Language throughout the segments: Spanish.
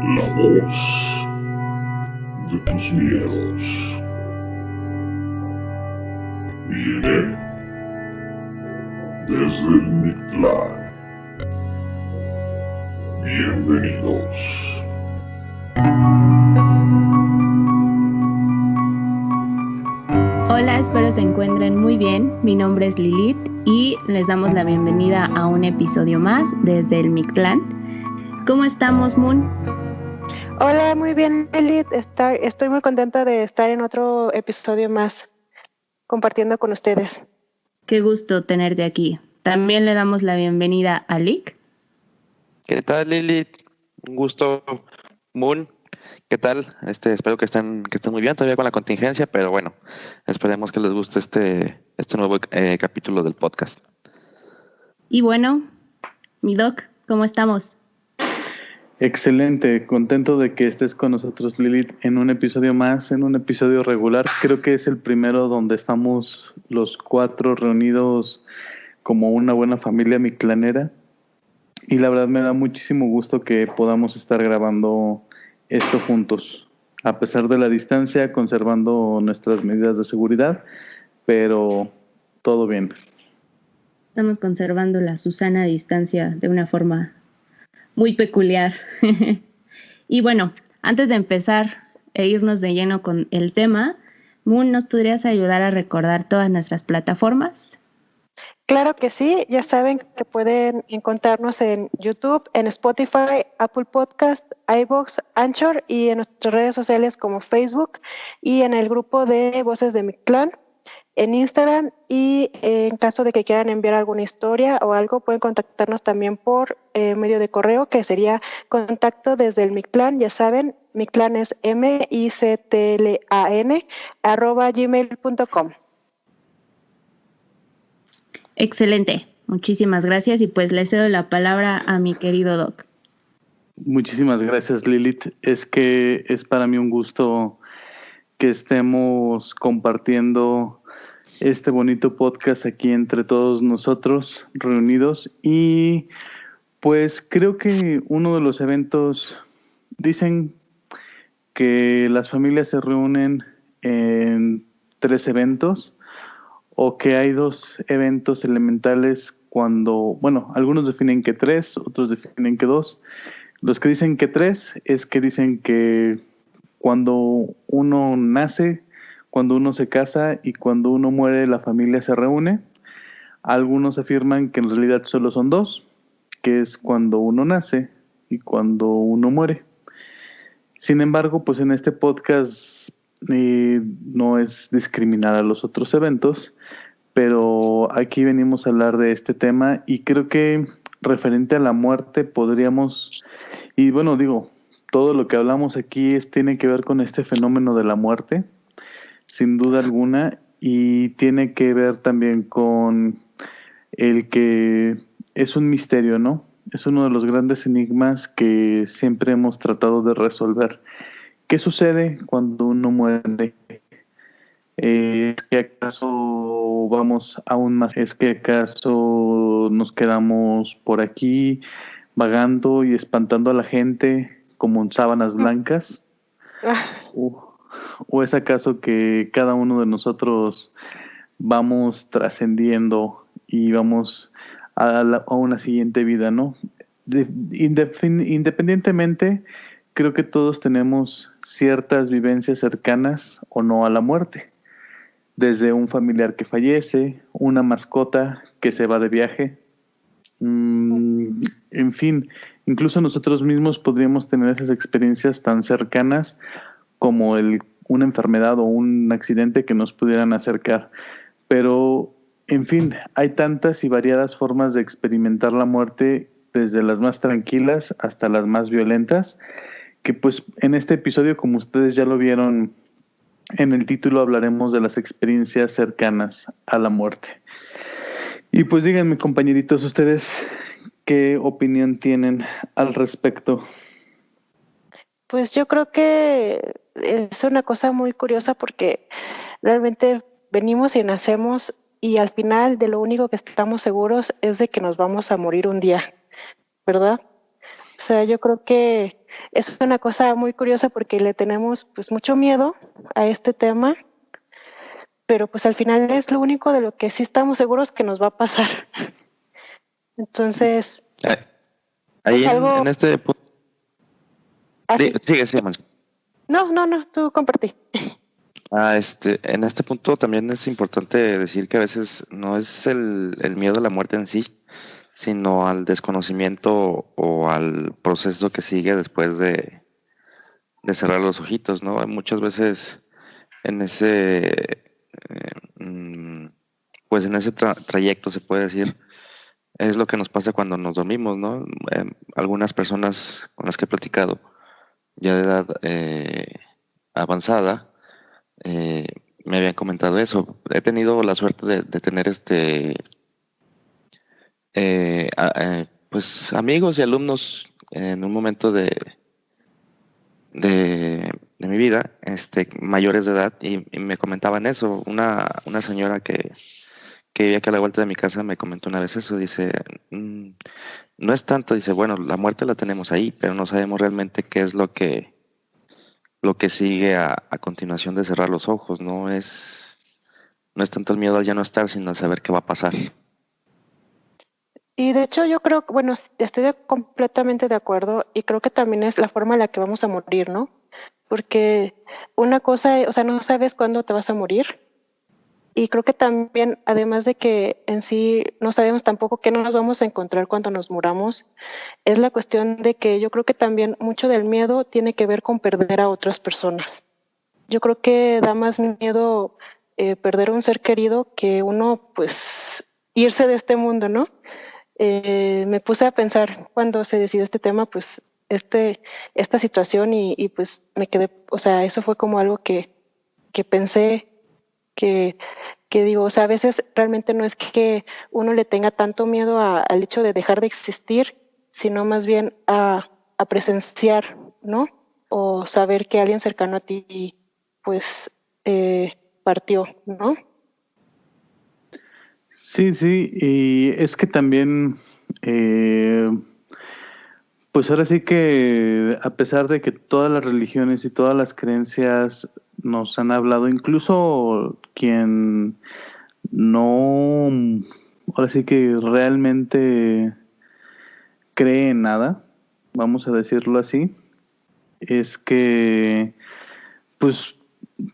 La voz de tus miedos viene desde el Mictlán. Bienvenidos. Hola, espero se encuentren muy bien. Mi nombre es Lilith y les damos la bienvenida a un episodio más desde el Mictlán. ¿Cómo estamos, Moon? Hola, muy bien, Lilith. Estoy muy contenta de estar en otro episodio más compartiendo con ustedes. Qué gusto tenerte aquí. También le damos la bienvenida a Lick. ¿Qué tal, Lilith? Un gusto, Moon. ¿Qué tal? Espero que estén muy bien todavía con la contingencia, pero bueno, esperemos que les guste este nuevo capítulo del podcast. Y bueno, mi Doc, ¿cómo estamos? Excelente, contento de que estés con nosotros, Lilith, en un episodio más, en un episodio regular. Creo que es el primero donde estamos los cuatro reunidos como una buena familia mictlanera. Y la verdad me da muchísimo gusto que podamos estar grabando esto juntos, a pesar de la distancia, conservando nuestras medidas de seguridad, pero todo bien. Estamos conservando la Susana a distancia de una forma muy peculiar. Y bueno, antes de empezar e irnos de lleno con el tema, Moon, ¿nos podrías ayudar a recordar todas nuestras plataformas? Claro que sí, ya saben que pueden encontrarnos en YouTube, en Spotify, Apple Podcast, iVoox, Anchor y en nuestras redes sociales como Facebook y en el grupo de Voces de Mictlán en Instagram, y en caso de que quieran enviar alguna historia o algo, pueden contactarnos también por medio de correo, que sería contacto desde el Mictlán. Ya saben, Mictlán es mictlan @gmail.com. Excelente, muchísimas gracias y pues le cedo la palabra a mi querido Doc. Muchísimas gracias, Lilith. Es que es para mí un gusto que estemos compartiendo este bonito podcast aquí entre todos nosotros reunidos. Y pues creo que uno de los eventos, dicen que las familias se reúnen en 3 eventos, o que hay 2 eventos elementales cuando, bueno, algunos definen que 3, otros definen que 2. Los que dicen que 3 es que dicen que cuando uno nace, cuando uno se casa y cuando uno muere, la familia se reúne. Algunos afirman que en realidad solo son 2, que es cuando uno nace y cuando uno muere. Sin embargo, pues en este podcast no es discriminar a los otros eventos, pero aquí venimos a hablar de este tema y creo que referente a la muerte podríamos, y bueno, digo, todo lo que hablamos aquí tiene que ver con este fenómeno de la muerte, sin duda alguna, y tiene que ver también con el que es un misterio, ¿no? Es uno de los grandes enigmas que siempre hemos tratado de resolver. ¿Qué sucede cuando uno muere? ¿Es que acaso vamos aún más? ¿Es que acaso nos quedamos por aquí vagando y espantando a la gente como en sábanas blancas? ¿O es acaso que cada uno de nosotros vamos trascendiendo y vamos a una siguiente vida, ¿no? Independientemente, creo que todos tenemos ciertas vivencias cercanas o no a la muerte. Desde un familiar que fallece, una mascota que se va de viaje, en fin, incluso nosotros mismos podríamos tener esas experiencias tan cercanas como una enfermedad o un accidente que nos pudieran acercar. Pero, en fin, hay tantas y variadas formas de experimentar la muerte, desde las más tranquilas hasta las más violentas, que pues en este episodio, como ustedes ya lo vieron en el título, hablaremos de las experiencias cercanas a la muerte. Y pues díganme, compañeritos, ustedes, ¿qué opinión tienen al respecto? Pues yo creo que es una cosa muy curiosa, porque realmente venimos y nacemos y al final de lo único que estamos seguros es de que nos vamos a morir un día, ¿verdad? O sea, yo creo que es una cosa muy curiosa porque le tenemos pues mucho miedo a este tema, pero pues al final es lo único de lo que sí estamos seguros que nos va a pasar. Entonces, Ah, Ahí es algo... en este punto, así. sigue, sí, man. No, tú compartí. En este punto también es importante decir que a veces no es el miedo a la muerte en sí, sino al desconocimiento o al proceso que sigue después de cerrar los ojitos, ¿no? Muchas veces en pues en ese trayecto se puede decir, es lo que nos pasa cuando nos dormimos, ¿no? Algunas personas con las que he platicado, ya de edad avanzada, eh, me habían comentado eso. He tenido la suerte de tener pues amigos y alumnos en un momento de mi vida, mayores de edad, y me comentaban eso. Una señora que vivía aquí a la vuelta de mi casa me comentó una vez eso, dice, no es tanto, dice, bueno, la muerte la tenemos ahí, pero no sabemos realmente qué es lo que sigue a continuación de cerrar los ojos, no es tanto el miedo al ya no estar, sino al saber qué va a pasar. Y de hecho yo creo que, bueno, completamente de acuerdo y creo que también es la forma en la que vamos a morir, ¿no? Porque una cosa, o sea, no sabes cuándo te vas a morir y creo que también, además de que en sí no sabemos tampoco qué nos vamos a encontrar cuando nos muramos, es la cuestión de que yo creo que también mucho del miedo tiene que ver con perder a otras personas. Yo creo que da más miedo perder a un ser querido que uno, pues, irse de este mundo, ¿no? Me puse a pensar cuando se decidió este tema, pues, esta situación y pues me quedé, o sea, eso fue como algo que pensé, que, que digo, o sea, a veces realmente no es que uno le tenga tanto miedo al hecho de dejar de existir, sino más bien a presenciar, ¿no? O saber que alguien cercano a ti, pues, partió, ¿no? Sí, y es que también, pues ahora sí que a pesar de que todas las religiones y todas las creencias nos han hablado, incluso quien no, ahora sí que realmente cree en nada, vamos a decirlo así, es que pues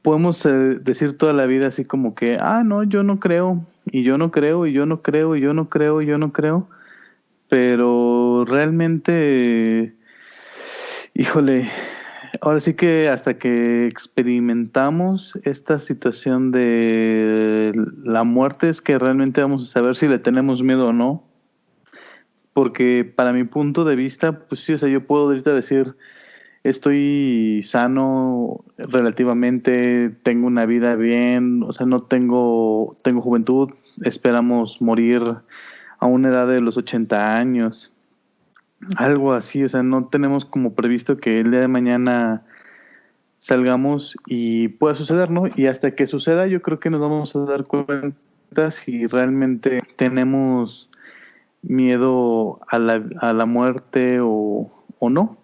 podemos decir toda la vida así como que, no, yo no creo, y yo no creo, y yo no creo, y yo no creo, y yo no creo, pero realmente, híjole, ahora sí que hasta que experimentamos esta situación de la muerte es que realmente vamos a saber si le tenemos miedo o no, porque para mi punto de vista, pues sí, o sea, yo puedo ahorita decir, estoy sano relativamente, tengo una vida bien, o sea, no tengo juventud, esperamos morir a una edad de los 80 años, algo así, o sea, no tenemos como previsto que el día de mañana salgamos y pueda suceder, ¿no? Y hasta que suceda, yo creo que nos vamos a dar cuenta si realmente tenemos miedo a la muerte o no.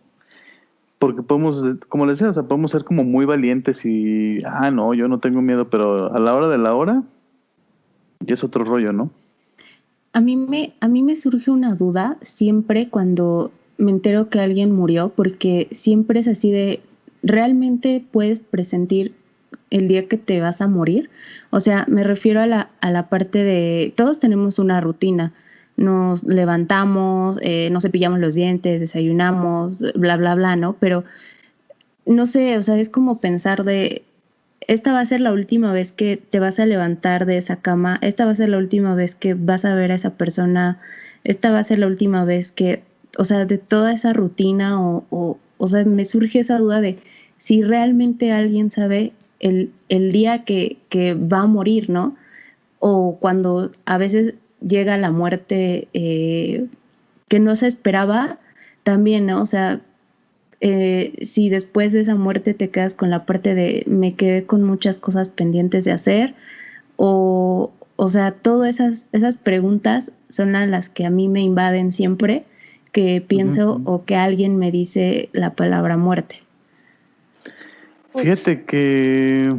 Porque podemos, como les decía, o sea, podemos ser como muy valientes y, no, yo no tengo miedo, pero a la hora de la hora, ya es otro rollo, ¿no? A mí me surge una duda siempre cuando me entero que alguien murió, porque siempre es así de, ¿realmente puedes presentir el día que te vas a morir? O sea, me refiero a la parte de, todos tenemos una rutina, nos levantamos, nos cepillamos los dientes, desayunamos, bla, bla, bla, ¿no? Pero no sé, o sea, es como pensar de, esta va a ser la última vez que te vas a levantar de esa cama, esta va a ser la última vez que vas a ver a esa persona, esta va a ser la última vez que, o sea, de toda esa rutina o sea, me surge esa duda de si realmente alguien sabe el día que va a morir, ¿no? O cuando a veces llega la muerte que no se esperaba, también, ¿no? O sea, si después de esa muerte te quedas con la parte de me quedé con muchas cosas pendientes de hacer o sea, todas esas preguntas son las que a mí me invaden siempre que pienso Ujú. o que alguien me dice la palabra muerte. Fíjate que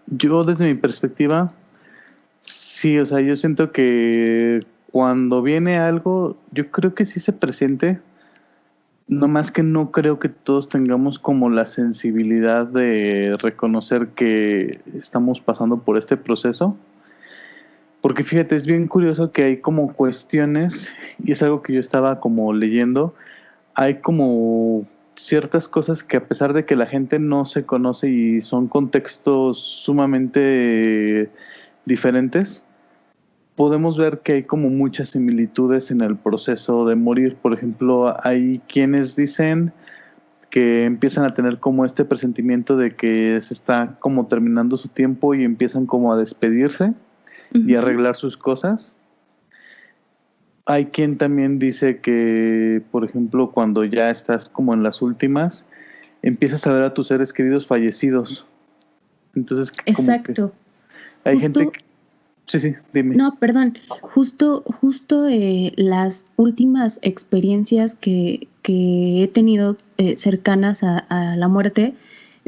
yo desde mi perspectiva, sí, o sea, yo siento que cuando viene algo, yo creo que sí se presente, no más que no creo que todos tengamos como la sensibilidad de reconocer que estamos pasando por este proceso. Porque fíjate, es bien curioso que hay como cuestiones, y es algo que yo estaba como leyendo, hay como ciertas cosas que a pesar de que la gente no se conoce y son contextos sumamente diferentes, podemos ver que hay como muchas similitudes en el proceso de morir. Por ejemplo, hay quienes dicen que empiezan a tener como este presentimiento de que se está como terminando su tiempo y empiezan como a despedirse y Ujú. arreglar sus cosas. Hay quien también dice que, por ejemplo, cuando ya estás como en las últimas, empiezas a ver a tus seres queridos fallecidos. Entonces, como que Exacto. hay gente Justo, que... Sí, sí, dime. no, perdón, justo las últimas experiencias que he tenido cercanas a la muerte,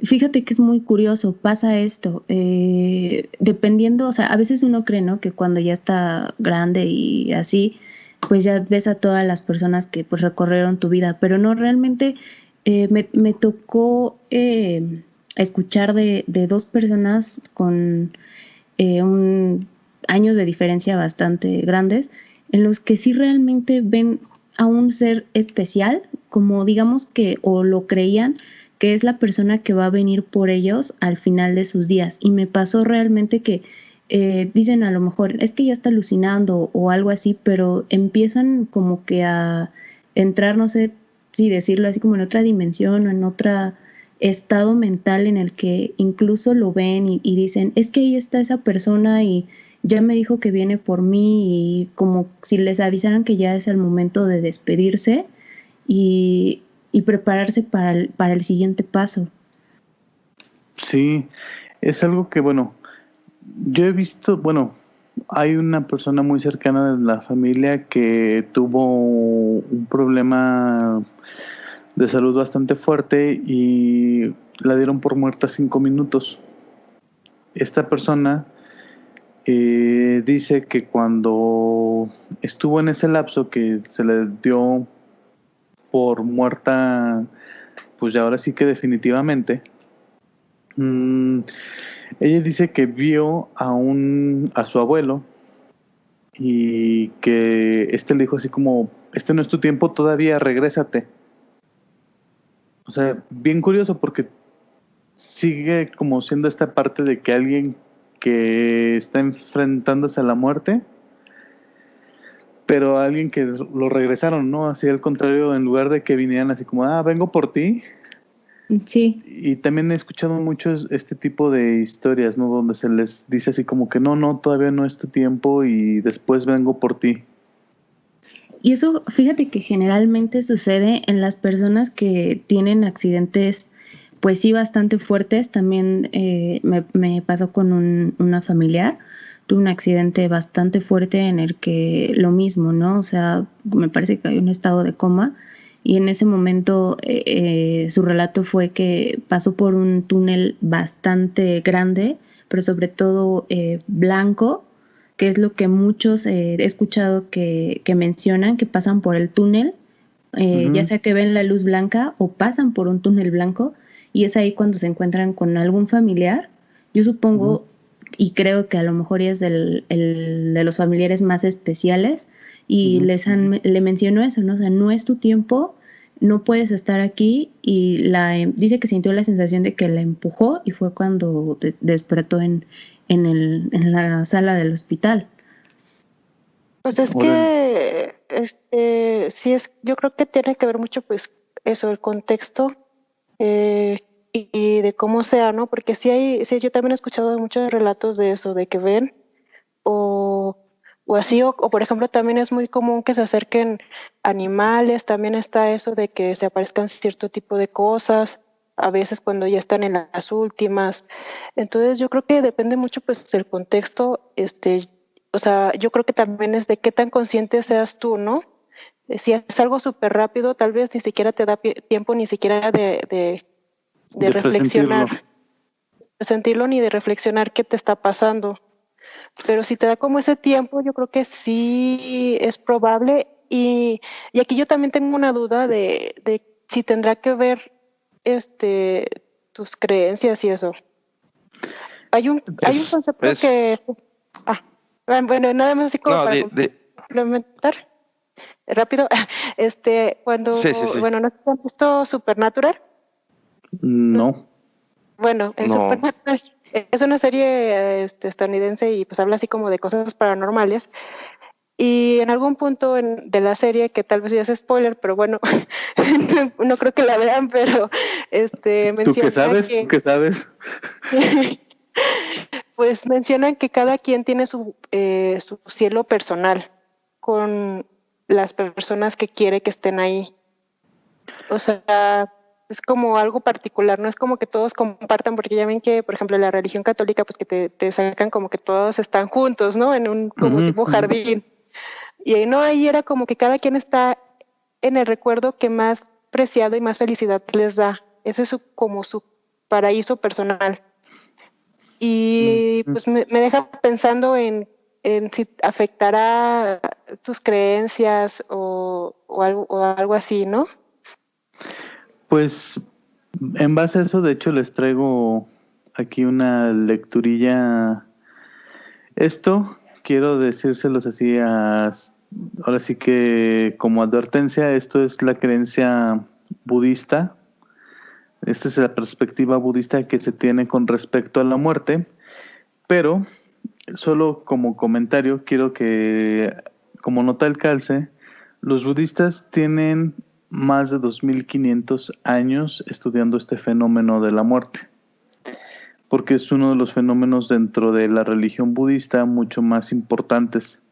fíjate que es muy curioso, pasa esto, dependiendo, o sea, a veces uno cree, ¿no? Que cuando ya está grande y así, pues ya ves a todas las personas que pues recorrieron tu vida, pero no, realmente me tocó escuchar de dos personas con un, años de diferencia bastante grandes, en los que sí realmente ven a un ser especial, como digamos que, o lo creían, que es la persona que va a venir por ellos al final de sus días. Y me pasó realmente que dicen a lo mejor, es que ya está alucinando o algo así, pero empiezan como que a entrar, no sé si decirlo así, como en otra dimensión o en otra estado mental en el que incluso lo ven y dicen, es que ahí está esa persona y ya me dijo que viene por mí y como si les avisaran que ya es el momento de despedirse y, y prepararse para el siguiente paso. Sí, es algo que, bueno, yo he visto, bueno, hay una persona muy cercana de la familia que tuvo un problema de salud bastante fuerte y la dieron por muerta 5 minutos. Esta persona dice que cuando estuvo en ese lapso que se le dio por muerta, pues ya ahora sí que definitivamente, mmm, ella dice que vio a su abuelo y que este le dijo así como, este no es tu tiempo todavía, regrésate. O sea, bien curioso porque sigue como siendo esta parte de que alguien que está enfrentándose a la muerte, pero alguien que lo regresaron, ¿no? Así al contrario, en lugar de que vinieran así como, ah, vengo por ti. Sí, Y también he escuchado mucho este tipo de historias, ¿no? Donde se les dice así como que no, no, todavía no es tu tiempo y después vengo por ti. y eso fíjate que generalmente sucede en las personas que tienen accidentes, pues sí, bastante fuertes. También me pasó con una familiar. Tuve un accidente bastante fuerte en el que lo mismo, ¿no? O sea, me parece que hay un estado de coma y en ese momento su relato fue que pasó por un túnel bastante grande, pero sobre todo blanco, que es lo que muchos he escuchado que mencionan, que pasan por el túnel, ya Ujú, sea que ven la luz blanca o pasan por un túnel blanco, y es ahí cuando se encuentran con algún familiar. Yo ujú, supongo y creo que a lo mejor es el de los familiares más especiales, y ujú. le mencionó eso, ¿no? O sea, no es tu tiempo, no puedes estar aquí, y dice que sintió la sensación de que la empujó y fue cuando despertó en la sala del hospital. Pues es Órale. que, sí es, yo creo que tiene que ver mucho, pues, eso, el contexto eh, y de cómo sea, ¿no? Porque sí, yo también he escuchado muchos relatos de eso, de que ven o, o así, o por ejemplo, también es muy común que se acerquen animales, también está eso de que se aparezcan cierto tipo de cosas, a veces cuando ya están en las últimas. Entonces yo creo que depende mucho pues del contexto, o sea, yo creo que también es de qué tan consciente seas tú, ¿no? Si es algo súper rápido, tal vez ni siquiera te da tiempo ni siquiera de reflexionar, de sentirlo ni de reflexionar qué te está pasando. Pero si te da como ese tiempo, yo creo que sí es probable. Y aquí yo también tengo una duda de si tendrá que ver tus creencias y eso. Hay un concepto que... Ah, bueno, nada más así como No, para complementar rápido. Cuando, sí, sí, sí. bueno, ¿no has visto Supernatural? No. Bueno, en No. Supernatural es una serie estadounidense y pues habla así como de cosas paranormales. Y en algún punto de la serie, que tal vez ya es spoiler, pero bueno, no creo que la vean, pero ¿Tú qué menciona sabes? que ¿Tú qué sabes? pues mencionan que cada quien tiene su cielo personal con las personas que quiere que estén ahí. O sea, es como algo particular, no es como que todos compartan, porque ya ven que, por ejemplo, la religión católica, pues que te sacan como que todos están juntos, ¿no? En un como tipo jardín. Y ahí no, ahí era como que cada quien está en el recuerdo que más preciado y más felicidad les da. Ese es como su paraíso personal. Y pues me deja pensando en si afectará tus creencias o algo así, ¿no? Pues en base a eso, de hecho, les traigo aquí una lecturilla. Esto quiero decírselos así ahora sí que como advertencia, esto es la creencia budista. Esta es la perspectiva budista que se tiene con respecto a la muerte, pero solo como comentario quiero que, como nota el calce, los budistas tienen más de 2500 años estudiando este fenómeno de la muerte, porque es uno de los fenómenos dentro de la religión budista mucho más importantes,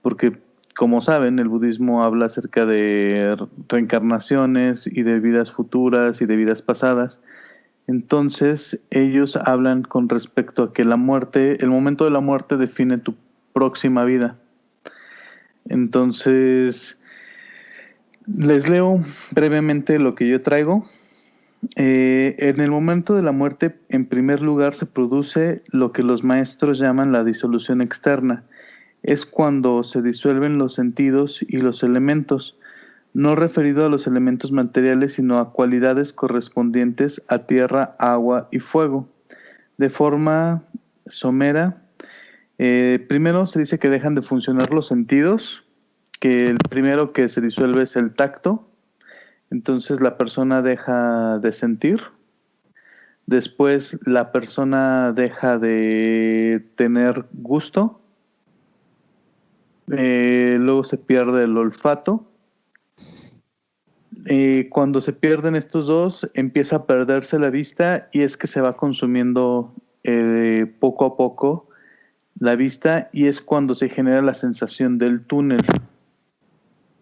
porque como saben, el budismo habla acerca de reencarnaciones y de vidas futuras y de vidas pasadas. Entonces, ellos hablan con respecto a que la muerte, el momento de la muerte define tu próxima vida. Entonces, les leo brevemente lo que yo traigo. En el momento de la muerte, en primer lugar, se produce lo que los maestros llaman la disolución externa. Es cuando se disuelven los sentidos y los elementos, no referido a los elementos materiales, sino a cualidades correspondientes a tierra, agua y fuego. De forma somera, primero se dice que dejan de funcionar los sentidos, que el primero que se disuelve es el tacto, entonces la persona deja de sentir. Después la persona deja de tener gusto. Luego se pierde el olfato. Cuando se pierden estos dos, empieza a perderse la vista y es que se va consumiendo poco a poco la vista y es cuando se genera la sensación del túnel,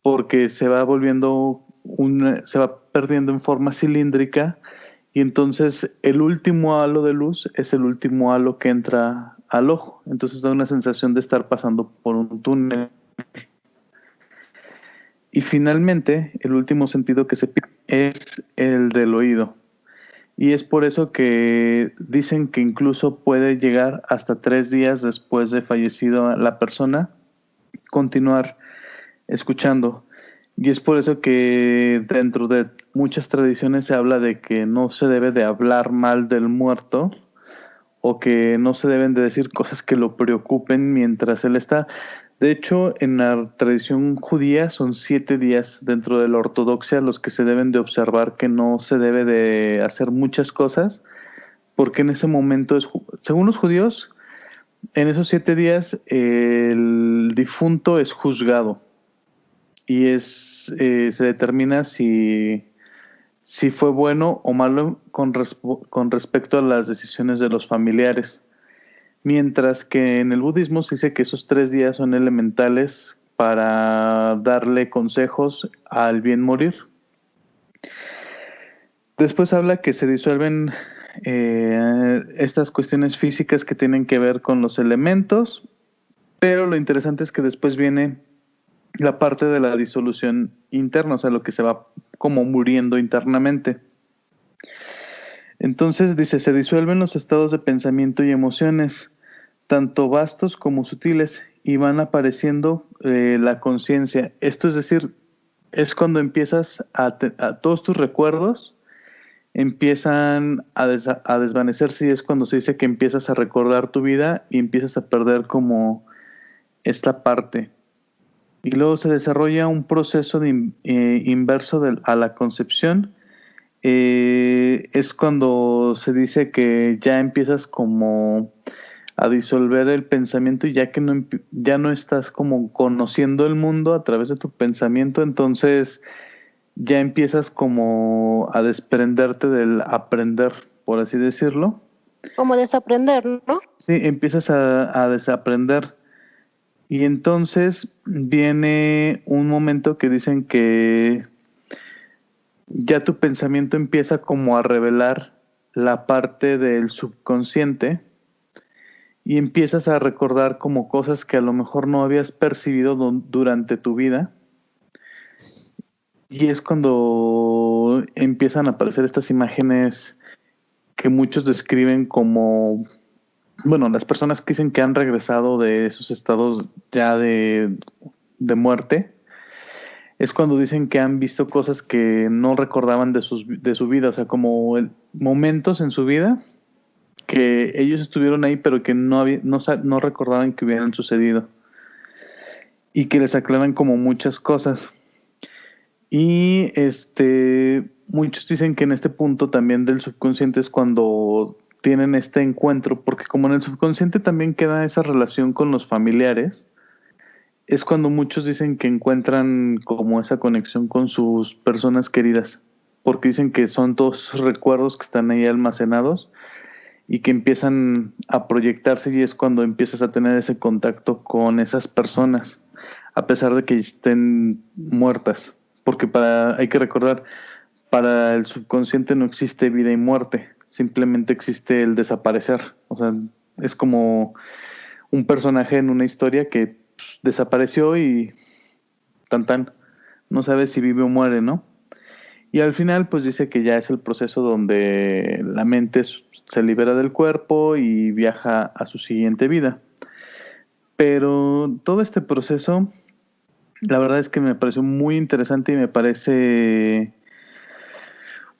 porque se va volviendo se va perdiendo en forma cilíndrica y entonces el último halo de luz es el último halo que entra al ojo, entonces da una sensación de estar pasando por un túnel. Y finalmente, el último sentido que se pierde es el del oído. Y es por eso que dicen que incluso puede llegar hasta 3 días después de fallecido la persona, continuar escuchando. Y es por eso que dentro de muchas tradiciones se habla de que no se debe de hablar mal del muerto o que no se deben de decir cosas que lo preocupen mientras él está. De hecho, en la tradición judía son 7 días dentro de la ortodoxia los que se deben de observar que no se debe de hacer muchas cosas, porque en ese momento, según los judíos, en esos 7 días el difunto es juzgado y se determina si fue bueno o malo con respecto a las decisiones de los familiares. Mientras que en el budismo se dice que esos 3 días son elementales para darle consejos al bien morir. Después habla que se disuelven estas cuestiones físicas que tienen que ver con los elementos, pero lo interesante es que después viene la parte de la disolución interna, o sea, lo que se va como muriendo internamente. Entonces dice, se disuelven los estados de pensamiento y emociones, tanto vastos como sutiles, y van apareciendo la conciencia. Esto es decir, es cuando empiezas a todos tus recuerdos empiezan a desvanecerse, y es cuando se dice que empiezas a recordar tu vida y empiezas a perder como esta parte. Y luego se desarrolla un proceso inverso a la concepción. Es cuando se dice que ya empiezas como a disolver el pensamiento, y ya no estás como conociendo el mundo a través de tu pensamiento, entonces ya empiezas como a desprenderte del aprender, por así decirlo. Como desaprender, ¿no? Sí, empiezas a desaprender. Y entonces viene un momento que dicen que ya tu pensamiento empieza como a revelar la parte del subconsciente, y empiezas a recordar como cosas que a lo mejor no habías percibido durante tu vida. Y es cuando empiezan a aparecer estas imágenes que muchos describen como, bueno, las personas que dicen que han regresado de esos estados ya de muerte, es cuando dicen que han visto cosas que no recordaban de su vida, o sea, como momentos en su vida que ellos estuvieron ahí, pero que no recordaban que hubieran sucedido, y que les aclaran como muchas cosas. Y muchos dicen que en este punto también del subconsciente es cuando tienen este encuentro, porque como en el subconsciente también queda esa relación con los familiares, es cuando muchos dicen que encuentran como esa conexión con sus personas queridas, porque dicen que son todos recuerdos que están ahí almacenados y que empiezan a proyectarse, y es cuando empiezas a tener ese contacto con esas personas, a pesar de que estén muertas. Porque hay que recordar, para el subconsciente no existe vida y muerte, simplemente existe el desaparecer. O sea, es como un personaje en una historia que desapareció y no sabe si vive o muere, ¿no? Y al final pues dice que ya es el proceso donde la mente se libera del cuerpo y viaja a su siguiente vida. Pero todo este proceso, la verdad es que me pareció muy interesante y me parece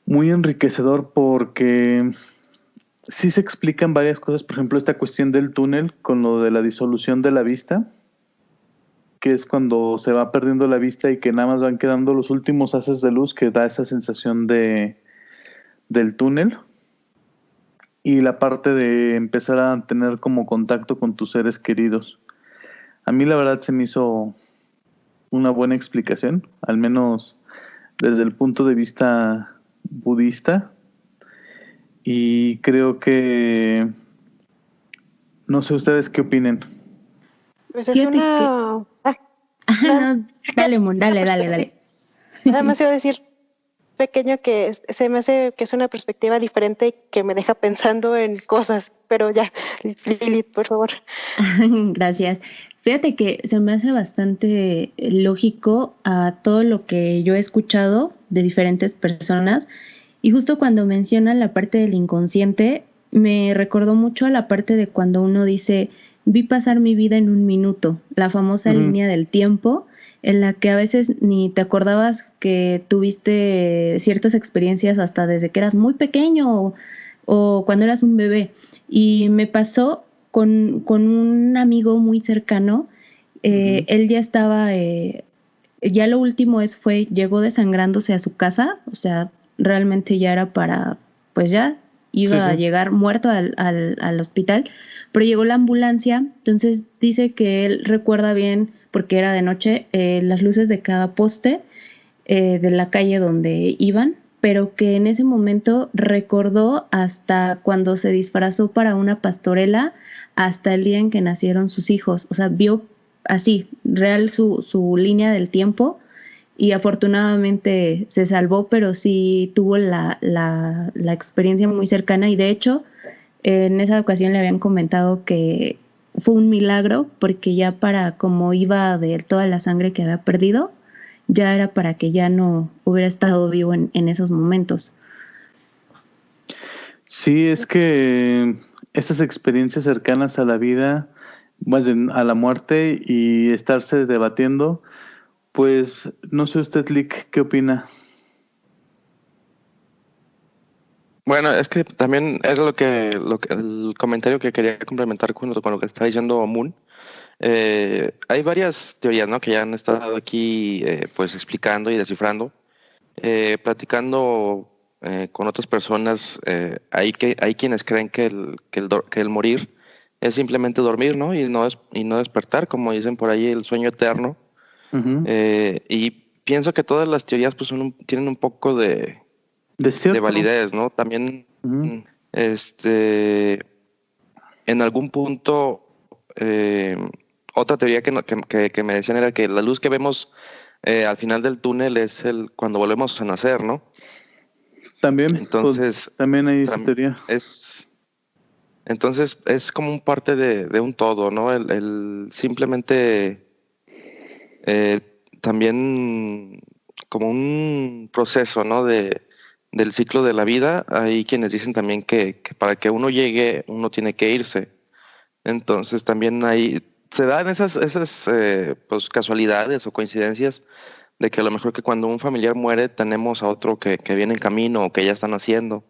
muy enriquecedor, porque sí se explican varias cosas. Por ejemplo, esta cuestión del túnel con lo de la disolución de la vista, que es cuando se va perdiendo la vista y que nada más van quedando los últimos haces de luz, que da esa sensación del túnel. Y la parte de empezar a tener como contacto con tus seres queridos. A mí la verdad se me hizo una buena explicación, al menos desde el punto de vista budista. Y creo que, no sé ustedes qué opinen. Pues es Fíjate una... No, dale, Mon, dale. Nada más iba a decir pequeño que se me hace que es una perspectiva diferente que me deja pensando en cosas, pero ya, Lilith, por favor. Gracias. Fíjate que se me hace bastante lógico a todo lo que yo he escuchado de diferentes personas, y justo cuando mencionan la parte del inconsciente, me recordó mucho a la parte de cuando uno dice, vi pasar mi vida en un minuto, la famosa línea del tiempo, en la que a veces ni te acordabas que tuviste ciertas experiencias hasta desde que eras muy pequeño o cuando eras un bebé. Y me pasó con un amigo muy cercano. Él ya estaba, ya lo último llegó desangrándose a su casa, o sea, realmente ya era pues ya iba a llegar muerto al hospital, pero llegó la ambulancia. Entonces dice que él recuerda bien, porque era de noche, las luces de cada poste de la calle donde iban, pero que en ese momento recordó hasta cuando se disfrazó para una pastorela, hasta el día en que nacieron sus hijos. O sea, vio así, real su línea del tiempo, y afortunadamente se salvó, pero sí tuvo la experiencia muy cercana. Y de hecho, en esa ocasión le habían comentado que fue un milagro, porque ya para como iba de toda la sangre que había perdido, ya era para que ya no hubiera estado vivo en esos momentos. Sí, es que estas experiencias cercanas a la vida, más bien a la muerte y estarse debatiendo, pues no sé usted, Lick, ¿qué opina? Bueno, es que también es el comentario que quería complementar con lo que está diciendo Moon. Hay varias teorías, ¿no? Que ya han estado aquí, pues explicando y descifrando, platicando con otras personas. Hay quienes creen que el morir es simplemente dormir, ¿no? Y no despertar, como dicen por ahí, el sueño eterno. Ujú. Y pienso que todas las teorías, pues, tienen un poco De de cierto. validez, ¿no? También, Ujú. este, en algún punto, otra teoría que me decían era que la luz que vemos al final del túnel es cuando volvemos a nacer, ¿no? También, pues, Entonces, también hay esa tam- teoría. es, entonces es como un parte de un todo, ¿no? El simplemente eh, también como un proceso, ¿no? Del ciclo de la vida. Hay quienes dicen también que para que uno llegue, uno tiene que irse. Entonces también se dan esas pues, casualidades o coincidencias de que a lo mejor que cuando un familiar muere tenemos a otro que viene en camino o que ya están haciendo.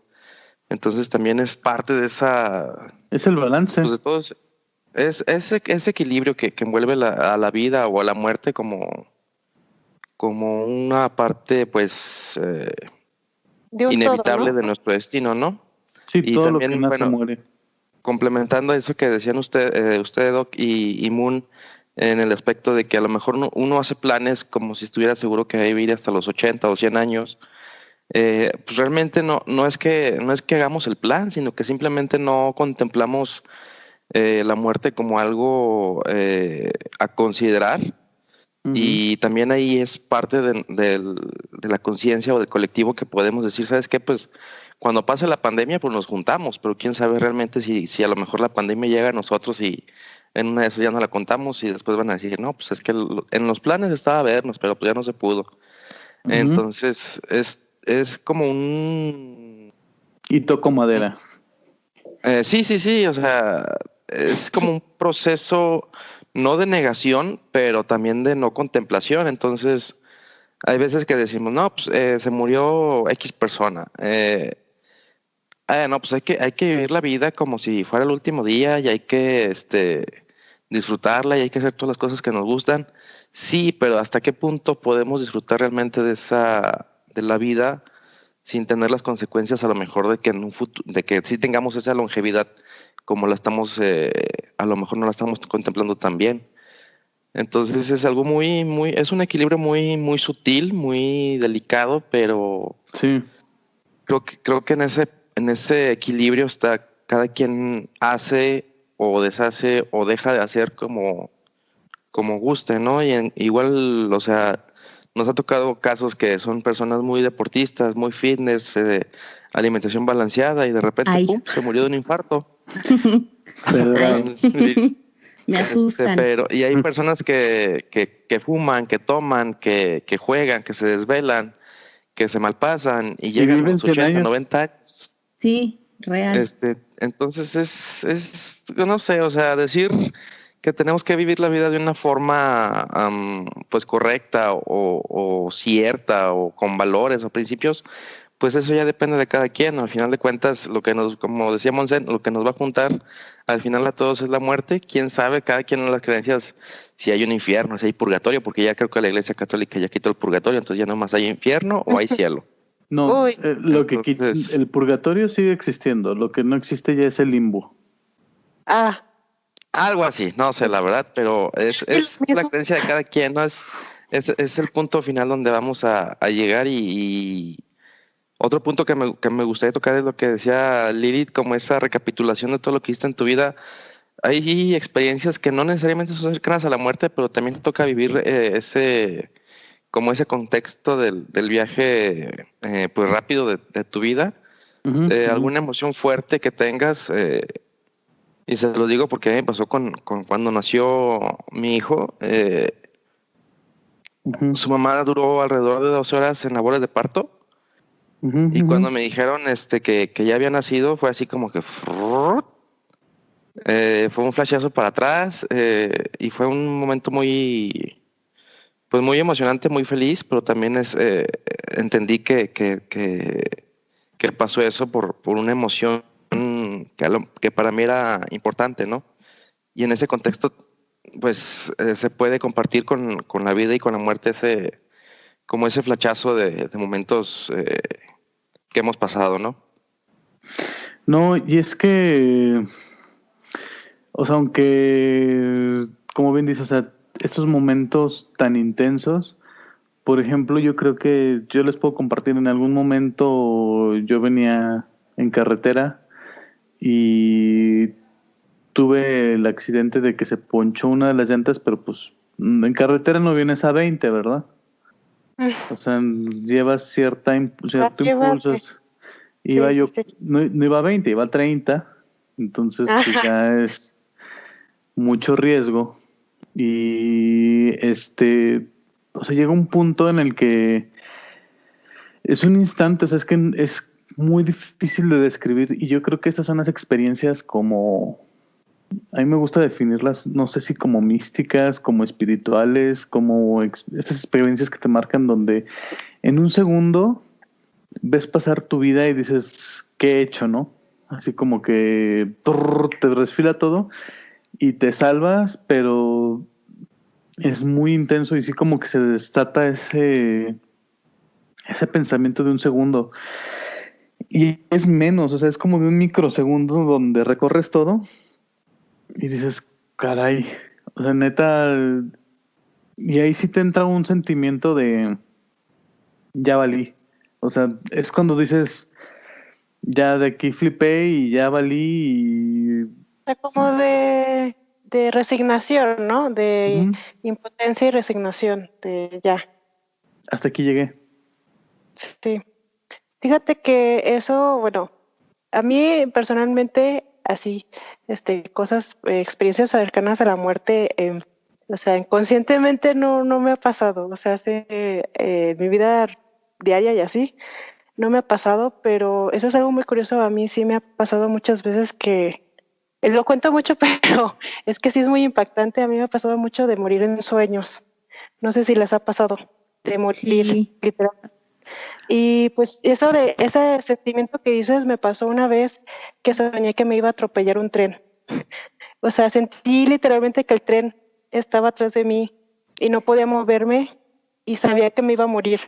Entonces también es parte de Es el balance. pues de todo ese equilibrio que envuelve a la vida o a la muerte como una parte pues De un todo, inevitable ¿no? de nuestro destino, ¿no? Sí, Y todo lo que también, nace bueno, muere. complementando eso que decían usted Doc y Moon, en el aspecto de que a lo mejor uno hace planes como si estuviera seguro que va a vivir hasta los 80 o 100 años. Pues realmente no es que hagamos el plan, sino que simplemente no contemplamos la muerte como algo a considerar. Ujú. Y también ahí es parte de la conciencia o del colectivo que podemos decir, ¿sabes qué? Pues cuando pase la pandemia, pues nos juntamos, pero quién sabe realmente si a lo mejor la pandemia llega a nosotros y en una de esas ya no la contamos y después van a decir, no, pues es que en los planes estaba vernos, pero pues ya no se pudo. Ujú. Entonces es como Y toco madera. sí, sí, sí, o sea, es como un proceso no de negación, pero también de no contemplación. Entonces, hay veces que decimos, no, pues se murió X persona. No, pues hay que vivir la vida como si fuera el último día y hay que disfrutarla y hay que hacer todas las cosas que nos gustan. Sí, pero ¿hasta qué punto podemos disfrutar realmente de la vida sin tener las consecuencias a lo mejor de que en un futuro, de que sí tengamos esa longevidad como la estamos, a lo mejor no la estamos contemplando tan bien? Entonces es algo es un equilibrio muy sutil, muy delicado, pero Sí. creo que en ese equilibrio está cada quien hace o deshace o deja de hacer como guste, ¿no? Igual, o sea, nos ha tocado casos que son personas muy deportistas, muy fitness, alimentación balanceada y de repente, Ay, ¡pum!, se murió de un infarto. ¿Verdad? ay, me asustan. Y hay personas que fuman, que toman, que juegan, que se desvelan, que se malpasan y Y llegan a viven los 100 80 años. 90 años. Sí, real. Entonces no sé, o sea, decir que tenemos que vivir la vida de una forma pues correcta o cierta o con valores o principios, pues eso ya depende de cada quien. Al final de cuentas, como decía Monsen, lo que nos va a juntar al final a todos es la muerte. Quién sabe, cada quien en las creencias, si hay un infierno, si hay purgatorio, porque ya creo que la Iglesia Católica ya quitó el purgatorio, entonces ya no más hay infierno o hay cielo. No, Uy, Entonces, el purgatorio sigue existiendo. Lo que no existe ya es el limbo. ah, algo así, no sé la verdad, pero sí, lo es la mismo. creencia de cada quien, ¿no? Es el punto final donde vamos a llegar y otro punto que me gustaría tocar es lo que decía Lilith, como esa recapitulación de todo lo que hiciste en tu vida. Hay experiencias que no necesariamente son cercanas a la muerte, pero también te toca vivir como ese contexto del viaje pues rápido de tu vida. Ujú, ujú. Alguna emoción fuerte que tengas Y se lo digo porque me pasó con cuando nació mi hijo. Ujú, Su mamá duró alrededor de 12 horas en labores de parto. ujú, Y cuando ujú. me dijeron que ya había nacido, fue así como que fue un flashazo para atrás, y fue un momento pues muy emocionante, muy feliz, pero también entendí que pasó eso por una emoción que para mí era importante, ¿no? Y en ese contexto, pues se puede compartir con la vida y con la muerte como ese flachazo de momentos que hemos pasado, ¿no? No, y es que, o sea, aunque, como bien dices, o sea, estos momentos tan intensos, por ejemplo, yo creo que yo les puedo compartir en algún momento, yo venía en carretera y tuve el accidente de que se ponchó una de las llantas, pero pues en carretera no vienes a 20, ¿verdad? O sea, llevas Va a cierto impulso. llevarme. Iba Sí, sí, yo, sí. no iba a 20, iba a 30, entonces pues Ajá. ya es mucho riesgo. Y o sea, llega un punto en el que es un instante, o sea, es que es muy difícil de describir y yo creo que estas son las experiencias como, a mí me gusta definirlas, no sé si como místicas, como espirituales, como estas experiencias que te marcan donde en un segundo ves pasar tu vida y dices, ¿qué he hecho, no? Así como que te resfila todo y te salvas, pero es muy intenso y sí como que se desata ese pensamiento de un segundo. Y es menos, o sea, es como de un microsegundo donde recorres todo y dices, caray, o sea, neta, y ahí sí te entra un sentimiento de, ya valí. O sea, es cuando dices, ya de aquí flipé y ya valí y Sea, como de resignación, ¿no? De ujú, impotencia y resignación, de ya. hasta aquí llegué. Sí. Fíjate que eso, bueno, a mí personalmente, así, cosas, experiencias cercanas a la muerte, o sea, inconscientemente no me ha pasado. O sea, en mi vida diaria y así, no me ha pasado, pero eso es algo muy curioso. A mí sí me ha pasado muchas veces que, lo cuento mucho, pero es que sí es muy impactante. A mí me ha pasado mucho de morir en sueños. No sé si les ha pasado de morir Sí, literal. Y pues eso de ese sentimiento que dices me pasó una vez que soñé que me iba a atropellar un tren. O sea, sentí literalmente que el tren estaba atrás de mí y no podía moverme y sabía que me iba a morir.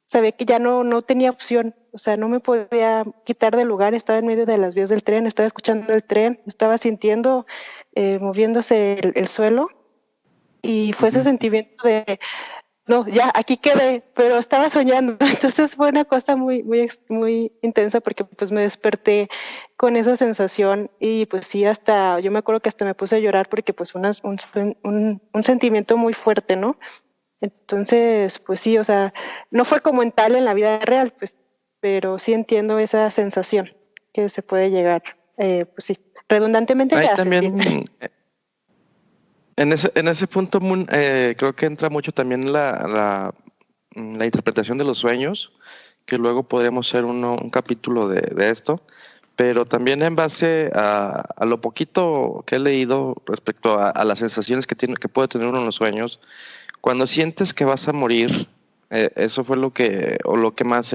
Sabía que ya no tenía opción. O sea, no me podía quitar del lugar. Estaba en medio de las vías del tren, estaba escuchando el tren, estaba sintiendo moviéndose el suelo y fue ese Ujú. sentimiento de no, ya aquí quedé, pero estaba soñando. Entonces fue una cosa muy intensa porque pues me desperté con esa sensación y pues sí, hasta yo me acuerdo que hasta me puse a llorar porque pues un sentimiento muy fuerte, ¿no? Entonces, pues sí, o sea, no fue como en tal en la vida real, pues, pero sí entiendo esa sensación que se puede llegar, pues sí, redundantemente Ahí a sentir. también, en ese punto, Moon, creo que entra mucho también la interpretación de los sueños, que luego podríamos hacer un capítulo de esto, pero también en base a lo poquito que he leído respecto a las sensaciones que puede tener uno en los sueños, cuando sientes que vas a morir, eso fue lo que más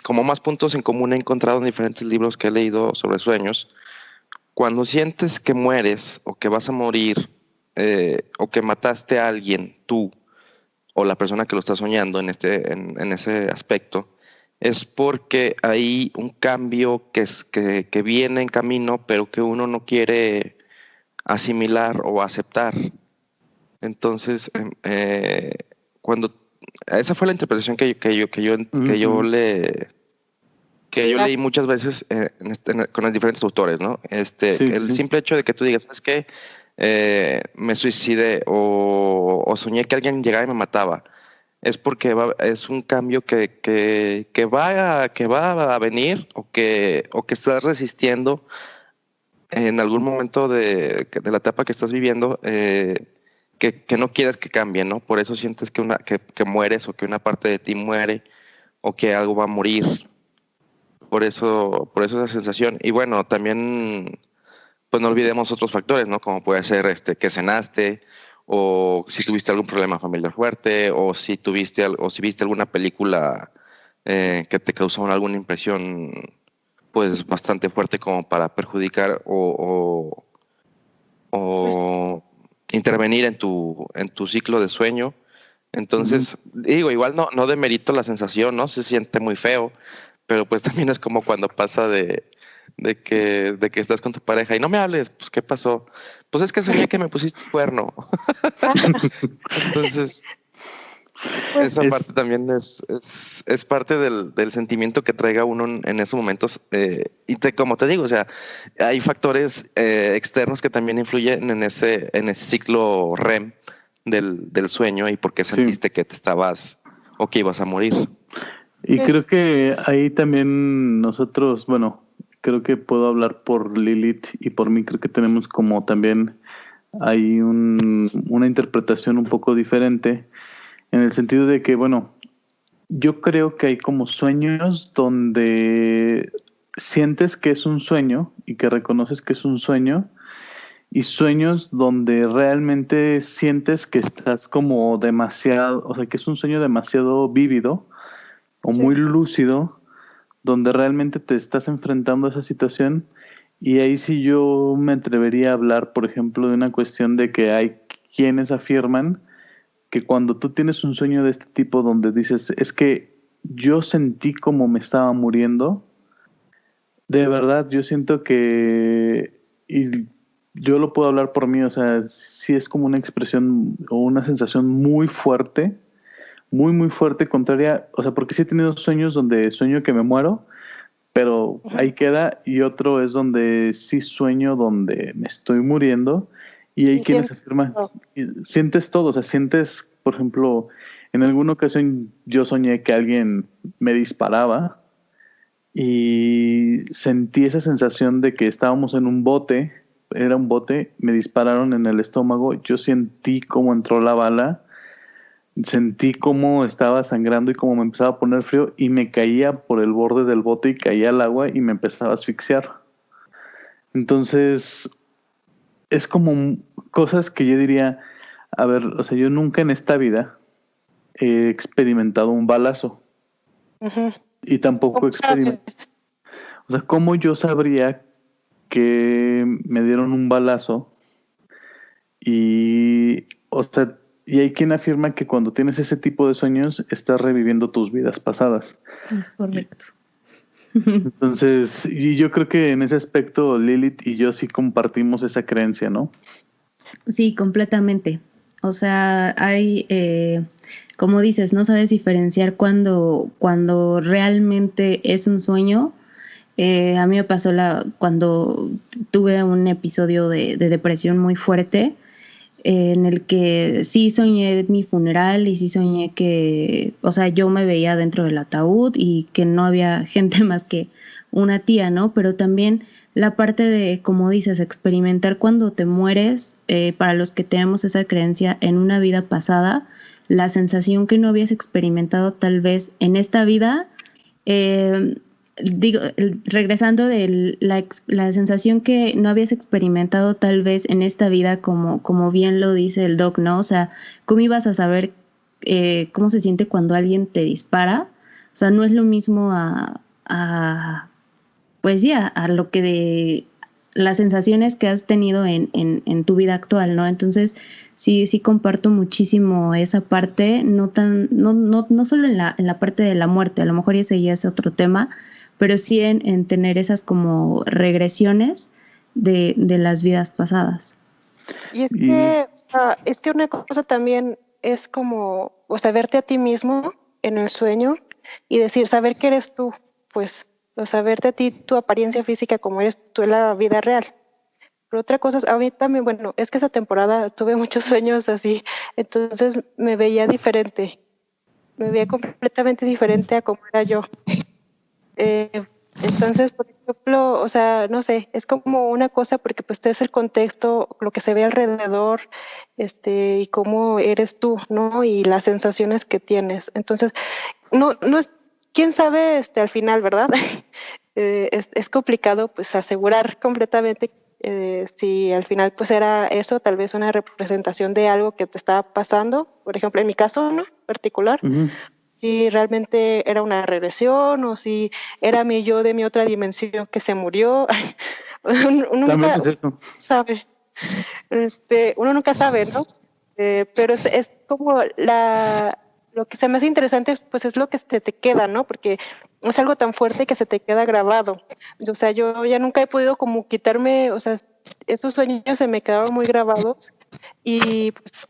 como más puntos en común he encontrado en diferentes libros que he leído sobre sueños. Cuando sientes que mueres o que vas a morir, o que mataste a alguien, tú o la persona que lo está soñando en ese aspecto, es porque hay un cambio que viene en camino, pero que uno no quiere asimilar o aceptar. Entonces, cuando esa fue la interpretación Ujú, ujú. que yo leí muchas veces con los diferentes autores, ¿no? Sí, sí, El sí. simple hecho de que tú digas, ¿sabes qué? Me suicidé o soñé que alguien llegaba y me mataba. es porque es un cambio que va a venir o que estás resistiendo en algún momento de la etapa que estás viviendo, que no quieres que cambie, ¿no? Por eso sientes que mueres o que una parte de ti muere o que algo va a morir. Por eso esa sensación. Y bueno, también, pues no olvidemos otros factores, ¿no? Como puede ser que cenaste, o si tuviste algún problema familiar fuerte, o si viste alguna película que te causó alguna impresión pues bastante fuerte como para perjudicar o intervenir en tu ciclo de sueño. Entonces, digo, igual no demerito la sensación, ¿no? Se siente muy feo, pero pues también es como cuando pasa de que estás con tu pareja y no me hables, pues ¿qué pasó? Pues es que soñé que me pusiste cuerno. Entonces, Pues, esa parte también es parte del sentimiento que traiga uno en esos momentos. Como te digo, o sea, hay factores externos que también influyen en ese ciclo REM del sueño y por qué sentiste que te estabas o que ibas a morir. Y Pues- creo que ahí también nosotros, bueno, creo que puedo hablar por Lilith y por mí, creo que tenemos como también hay una interpretación un poco diferente, en el sentido de que, bueno, yo creo que hay como sueños donde sientes que es un sueño y que reconoces que es un sueño, y sueños donde realmente sientes que estás como demasiado, o sea, que es un sueño demasiado vívido o muy lúcido, donde realmente te estás enfrentando a esa situación. Y ahí sí yo me atrevería a hablar, por ejemplo, de una cuestión de que hay quienes afirman que cuando tú tienes un sueño de este tipo donde dices, es que yo sentí como me estaba muriendo, de verdad yo siento que, y yo lo puedo hablar por mí, o sea, sí es como una expresión o una sensación muy fuerte, muy fuerte, contraria, o sea, porque sí he tenido sueños donde sueño que me muero, pero ahí queda, y otro es donde sí sueño donde me estoy muriendo, y hay Y quienes siento afirman, todo. sientes todo, o sea, sientes, por ejemplo, en alguna ocasión yo soñé que alguien me disparaba y sentí esa sensación de que estábamos en un bote, era un bote, me dispararon en el estómago, yo sentí cómo entró la bala, sentí cómo estaba sangrando y cómo me empezaba a poner frío y me caía por el borde del bote y caía al agua y me empezaba a asfixiar. Entonces, es como cosas que yo diría, a ver, o sea, yo nunca en esta vida he experimentado un balazo Ujú. y tampoco ¿Cómo he sabes? experimentado, o sea, ¿cómo yo sabría que me dieron un balazo? Y, o sea, y hay quien afirma que cuando tienes ese tipo de sueños estás reviviendo tus vidas pasadas. Es correcto. Entonces, y yo creo que en ese aspecto Lilith y yo sí compartimos esa creencia, ¿no? Sí, completamente. O sea, hay, como dices, no sabes diferenciar cuando realmente es un sueño. A mí me pasó cuando tuve un episodio de depresión muy fuerte, en el que sí soñé mi funeral y sí soñé que, o sea, yo me veía dentro del ataúd y que no había gente más que una tía, ¿no? Pero también la parte de, como dices, experimentar cuando te mueres, para los que tenemos esa creencia en una vida pasada, la sensación que no habías experimentado tal vez en esta vida, digo, regresando de la sensación que no habías experimentado tal vez en esta vida, como bien lo dice el doc, ¿no? O sea, ¿cómo ibas a saber cómo se siente cuando alguien te dispara? O sea, no es lo mismo pues ya, a lo que de las sensaciones que has tenido en tu vida actual, ¿no? Entonces, sí comparto muchísimo esa parte, no solo en la parte de la muerte, a lo mejor ese ya es otro tema, pero sí en tener esas como regresiones de las vidas pasadas. Y Y es que una cosa también es como, o sea, verte a ti mismo en el sueño y decir, saber que eres tú, pues, o sea, verte a ti, tu apariencia física como eres tú en la vida real. Pero otra cosa, a mí también, bueno, es que esa temporada tuve muchos sueños así, entonces me veía diferente. me veía completamente diferente a como era yo. Entonces, por ejemplo, o sea, no sé, es como una cosa porque pues es el contexto, lo que se ve alrededor, y cómo eres tú, ¿no? Y las sensaciones que tienes. Entonces, no es, quién sabe, al final, ¿verdad? Es complicado pues asegurar completamente si al final pues era eso, tal vez una representación de algo que te estaba pasando, por ejemplo, en mi caso, ¿no? Particular, Ujú. si realmente era una regresión o si era mi yo de mi otra dimensión que se murió. Uno También nunca es eso. sabe, uno nunca sabe, ¿no? Pero es como lo que se me hace interesante, pues es lo que se te queda, ¿no? Porque es algo tan fuerte que se te queda grabado. O sea, yo ya nunca he podido como quitarme, o sea, esos sueños se me quedaron muy grabados y pues,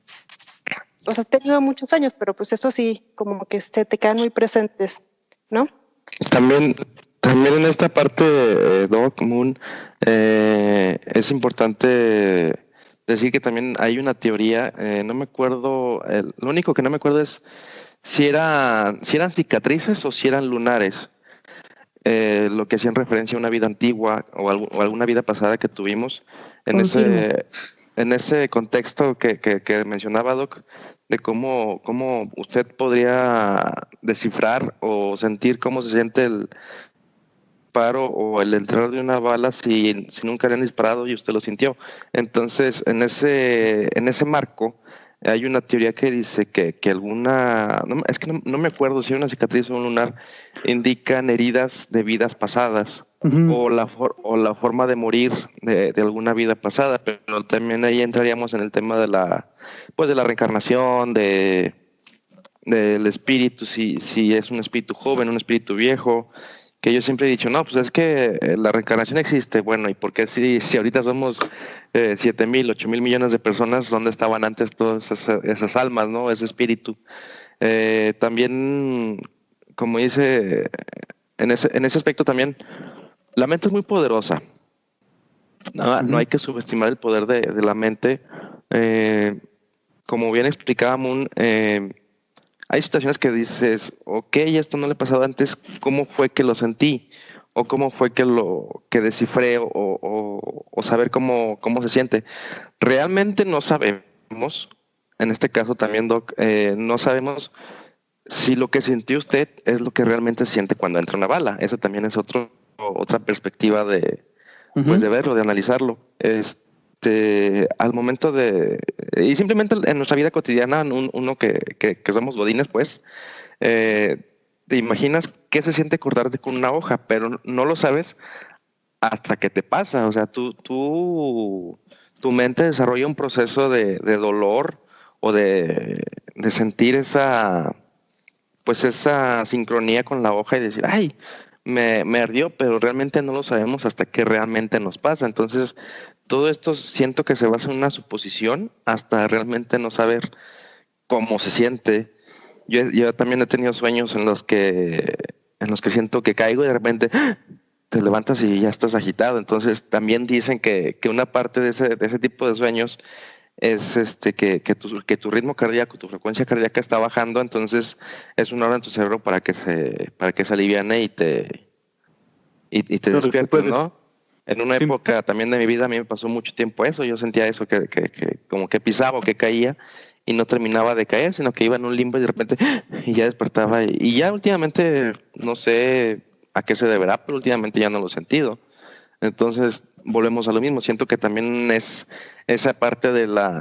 o sea, he tenido muchos sueños, pero pues eso sí, como que se te quedan muy presentes, ¿no? También, también en esta parte, Doc Moon, es importante decir que también hay una teoría, no me acuerdo, lo único que no me acuerdo es si eran cicatrices o si eran lunares, lo que hacían referencia a una vida antigua o alguna vida pasada que tuvimos Confirmo. en ese contexto que mencionaba Doc, de cómo usted podría descifrar o sentir cómo se siente el paro o el entrar de una bala si nunca le han disparado y usted lo sintió. Entonces, en ese marco, hay una teoría que dice que alguna, es que no me acuerdo si una cicatriz o un lunar indican heridas de vidas pasadas Ujú. o la forma de morir de alguna vida pasada, pero también ahí entraríamos en el tema pues de la reencarnación, del espíritu, si es un espíritu joven, un espíritu viejo, que yo siempre he dicho, no, pues es que la reencarnación existe, bueno, ¿y por qué si ahorita somos 7,000, 8,000 millones de personas, dónde estaban antes todas esas almas, ¿no? Ese espíritu. También, como dice, en ese aspecto también, la mente es muy poderosa, no Ujú. hay que subestimar el poder de la mente. Eh, como bien explicaba Moon, hay situaciones que dices, ok, esto no le ha pasado antes, ¿cómo fue que lo sentí? O cómo fue que lo que descifré o saber cómo se siente. Realmente no sabemos, en este caso también, Doc, no sabemos si lo que sintió usted es lo que realmente siente cuando entra una bala. Eso también es otra perspectiva pues Ujú. de verlo, de analizarlo. Al momento y simplemente en nuestra vida cotidiana, uno que somos godines, pues, te imaginas qué se siente cortarte con una hoja, pero no lo sabes hasta que te pasa. O sea, tu mente desarrolla un proceso de dolor o de sentir pues esa sincronía con la hoja y decir, ay, me ardió, pero realmente no lo sabemos hasta que realmente nos pasa. Entonces, todo esto siento que se basa en una suposición hasta realmente no saber cómo se siente. Yo también he tenido sueños en los que siento que caigo y de repente te levantas y ya estás agitado. Entonces, también dicen que una parte de ese tipo de sueños es que tu ritmo cardíaco, tu frecuencia cardíaca está bajando, entonces es una hora en tu cerebro para que se aliviane y te Lo despiertes, recuperes. ¿no? En una Sí. época también de mi vida a mí me pasó mucho tiempo eso, yo sentía eso, que como que pisaba o que caía y no terminaba de caer, sino que iba en un limbo y de repente y ya despertaba y ya últimamente no sé a qué se deberá, pero últimamente ya no lo he sentido. Entonces, volvemos a lo mismo. Siento que también es esa parte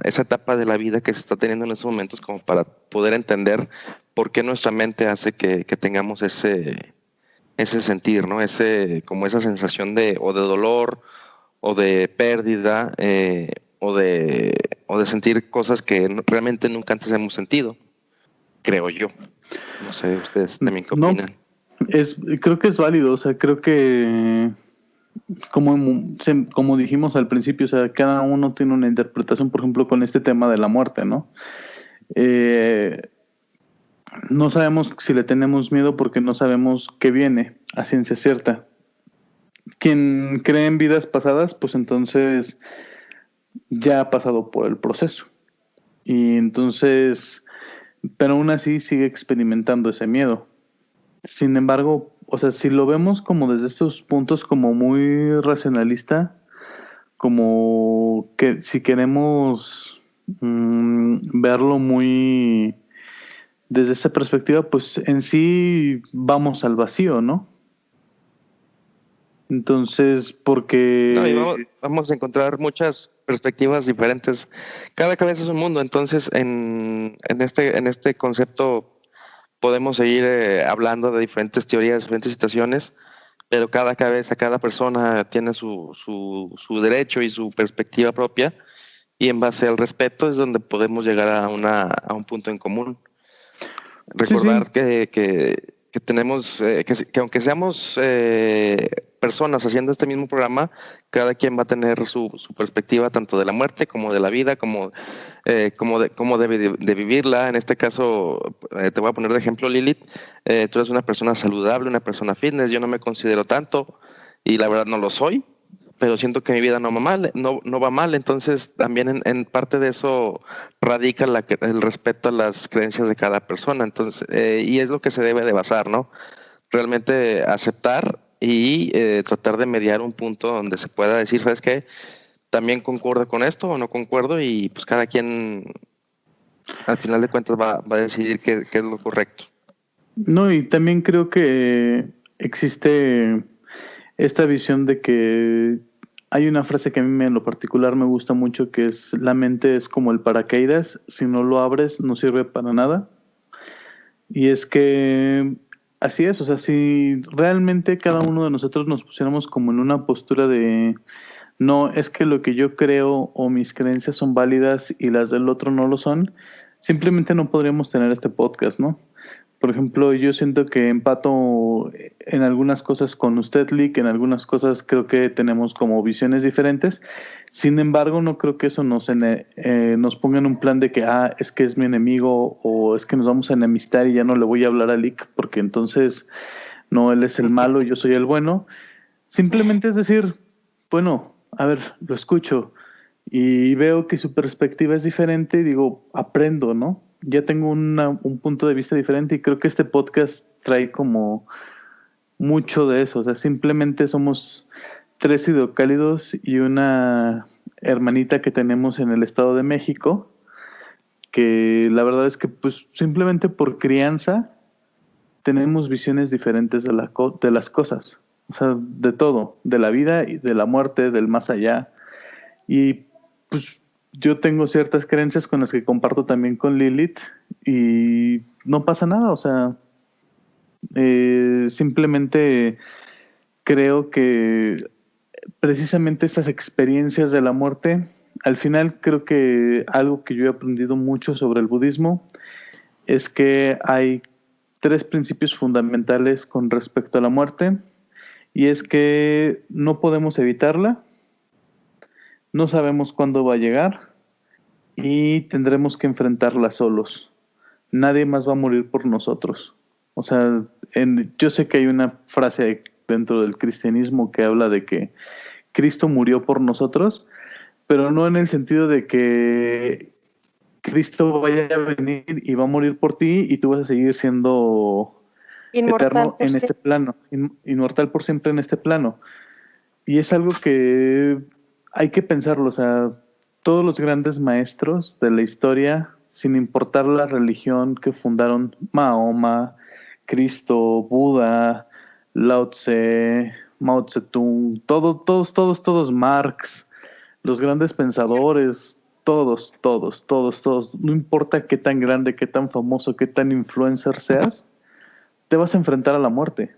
esa etapa de la vida que se está teniendo en estos momentos como para poder entender por qué nuestra mente hace que tengamos ese sentir, ¿no? Como esa sensación o de dolor, o de pérdida, o de sentir cosas que realmente nunca antes hemos sentido, creo yo. No sé, ustedes también qué No, opinan. creo que es válido, o sea, creo que como dijimos al principio, o sea, cada uno tiene una interpretación, por ejemplo, con este tema de la muerte, ¿no? Eh, no sabemos si le tenemos miedo porque no sabemos qué viene a ciencia cierta. Quien cree en vidas pasadas, pues entonces ya ha pasado por el proceso. Y entonces pero aún así sigue experimentando ese miedo. Sin embargo, o sea, si lo vemos como desde estos puntos como muy racionalista, como que si queremos verlo muy desde esa perspectiva, pues en sí vamos al vacío, ¿no? Entonces, No, y porque... vamos a encontrar muchas perspectivas diferentes. Cada cabeza es un mundo, entonces en este concepto podemos seguir hablando de diferentes teorías, diferentes situaciones, pero cada cabeza, cada persona tiene su derecho y su perspectiva propia, y en base al respeto es donde podemos llegar a un punto en común. Sí, sí. Recordar que tenemos, que aunque seamos personas haciendo este mismo programa, cada quien va a tener su perspectiva tanto de la muerte como de la vida, cómo debe de vivirla. En este caso, te voy a poner de ejemplo, Lilith. Tú eres una persona saludable, una persona fitness. Yo no me considero tanto y la verdad no lo soy, pero siento que mi vida no va mal. Entonces, también en parte de eso radica el respeto a las creencias de cada persona. Entonces, y es lo que se debe de basar, ¿no? Realmente aceptar y tratar de mediar un punto donde se pueda decir, ¿sabes qué? También concuerdo con esto o no concuerdo, y pues cada quien al final de cuentas va a decidir qué es lo correcto. No, y también creo que existe esta visión de que hay una frase que a mí en lo particular me gusta mucho, que es: la mente es como el paracaídas, si no lo abres no sirve para nada. Y es que así es, o sea, si realmente cada uno de nosotros nos pusiéramos como en una postura de no, es que lo que yo creo o mis creencias son válidas y las del otro no lo son, simplemente no podríamos tener este podcast, ¿no? Por ejemplo, yo siento que empato en algunas cosas con usted, Lick, en algunas cosas creo que tenemos como visiones diferentes. Sin embargo, no creo que eso nos ponga en un plan de que, es que es mi enemigo, o es que nos vamos a enemistar y ya no le voy a hablar a Lick porque entonces no, él es el malo y yo soy el bueno. Simplemente es decir, bueno, a ver, lo escucho y veo que su perspectiva es diferente y digo, aprendo, ¿no? Ya tengo un punto de vista diferente, y creo que este podcast trae como mucho de eso. O sea, simplemente somos tres hidrocálidos y una hermanita que tenemos en el Estado de México, que la verdad es que pues simplemente por crianza tenemos visiones diferentes de las cosas. O sea, de todo, de la vida y de la muerte, del más allá. Y pues yo tengo ciertas creencias con las que comparto también con Lilith, y no pasa nada. O sea, simplemente creo que precisamente estas experiencias de la muerte, al final creo que algo que yo he aprendido mucho sobre el budismo es que hay tres principios fundamentales con respecto a la muerte, y es que no podemos evitarla, no sabemos cuándo va a llegar y tendremos que enfrentarla solos. Nadie más va a morir por nosotros. O sea, yo sé que hay una frase dentro del cristianismo que habla de que Cristo murió por nosotros, pero no en el sentido de que Cristo vaya a venir y va a morir por ti y tú vas a seguir siendo Inmortal eterno por en este siempre. plano, inmortal por siempre en este plano. Y es algo que hay que pensarlo. O sea, todos los grandes maestros de la historia, sin importar la religión que fundaron: Mahoma, Cristo, Buda, Lao Tse, Mao Zedong, todos, Marx, los grandes pensadores, todos, no importa qué tan grande, qué tan famoso, qué tan influencer seas, te vas a enfrentar a la muerte.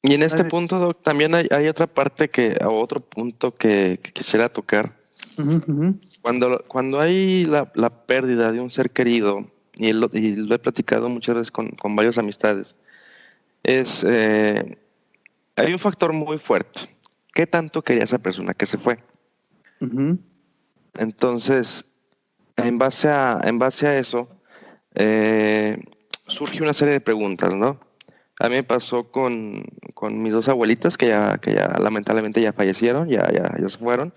Y en este punto, Doc, también hay otra parte o otro punto que quisiera tocar. Uh-huh, uh-huh. Cuando hay la pérdida de un ser querido, y lo he platicado muchas veces con varias amistades, hay un factor muy fuerte. ¿Qué tanto quería esa persona que se fue? Uh-huh. Entonces, en base a eso, surge una serie de preguntas, ¿no? A mí me pasó con mis dos abuelitas que ya lamentablemente ya fallecieron, ya se fueron.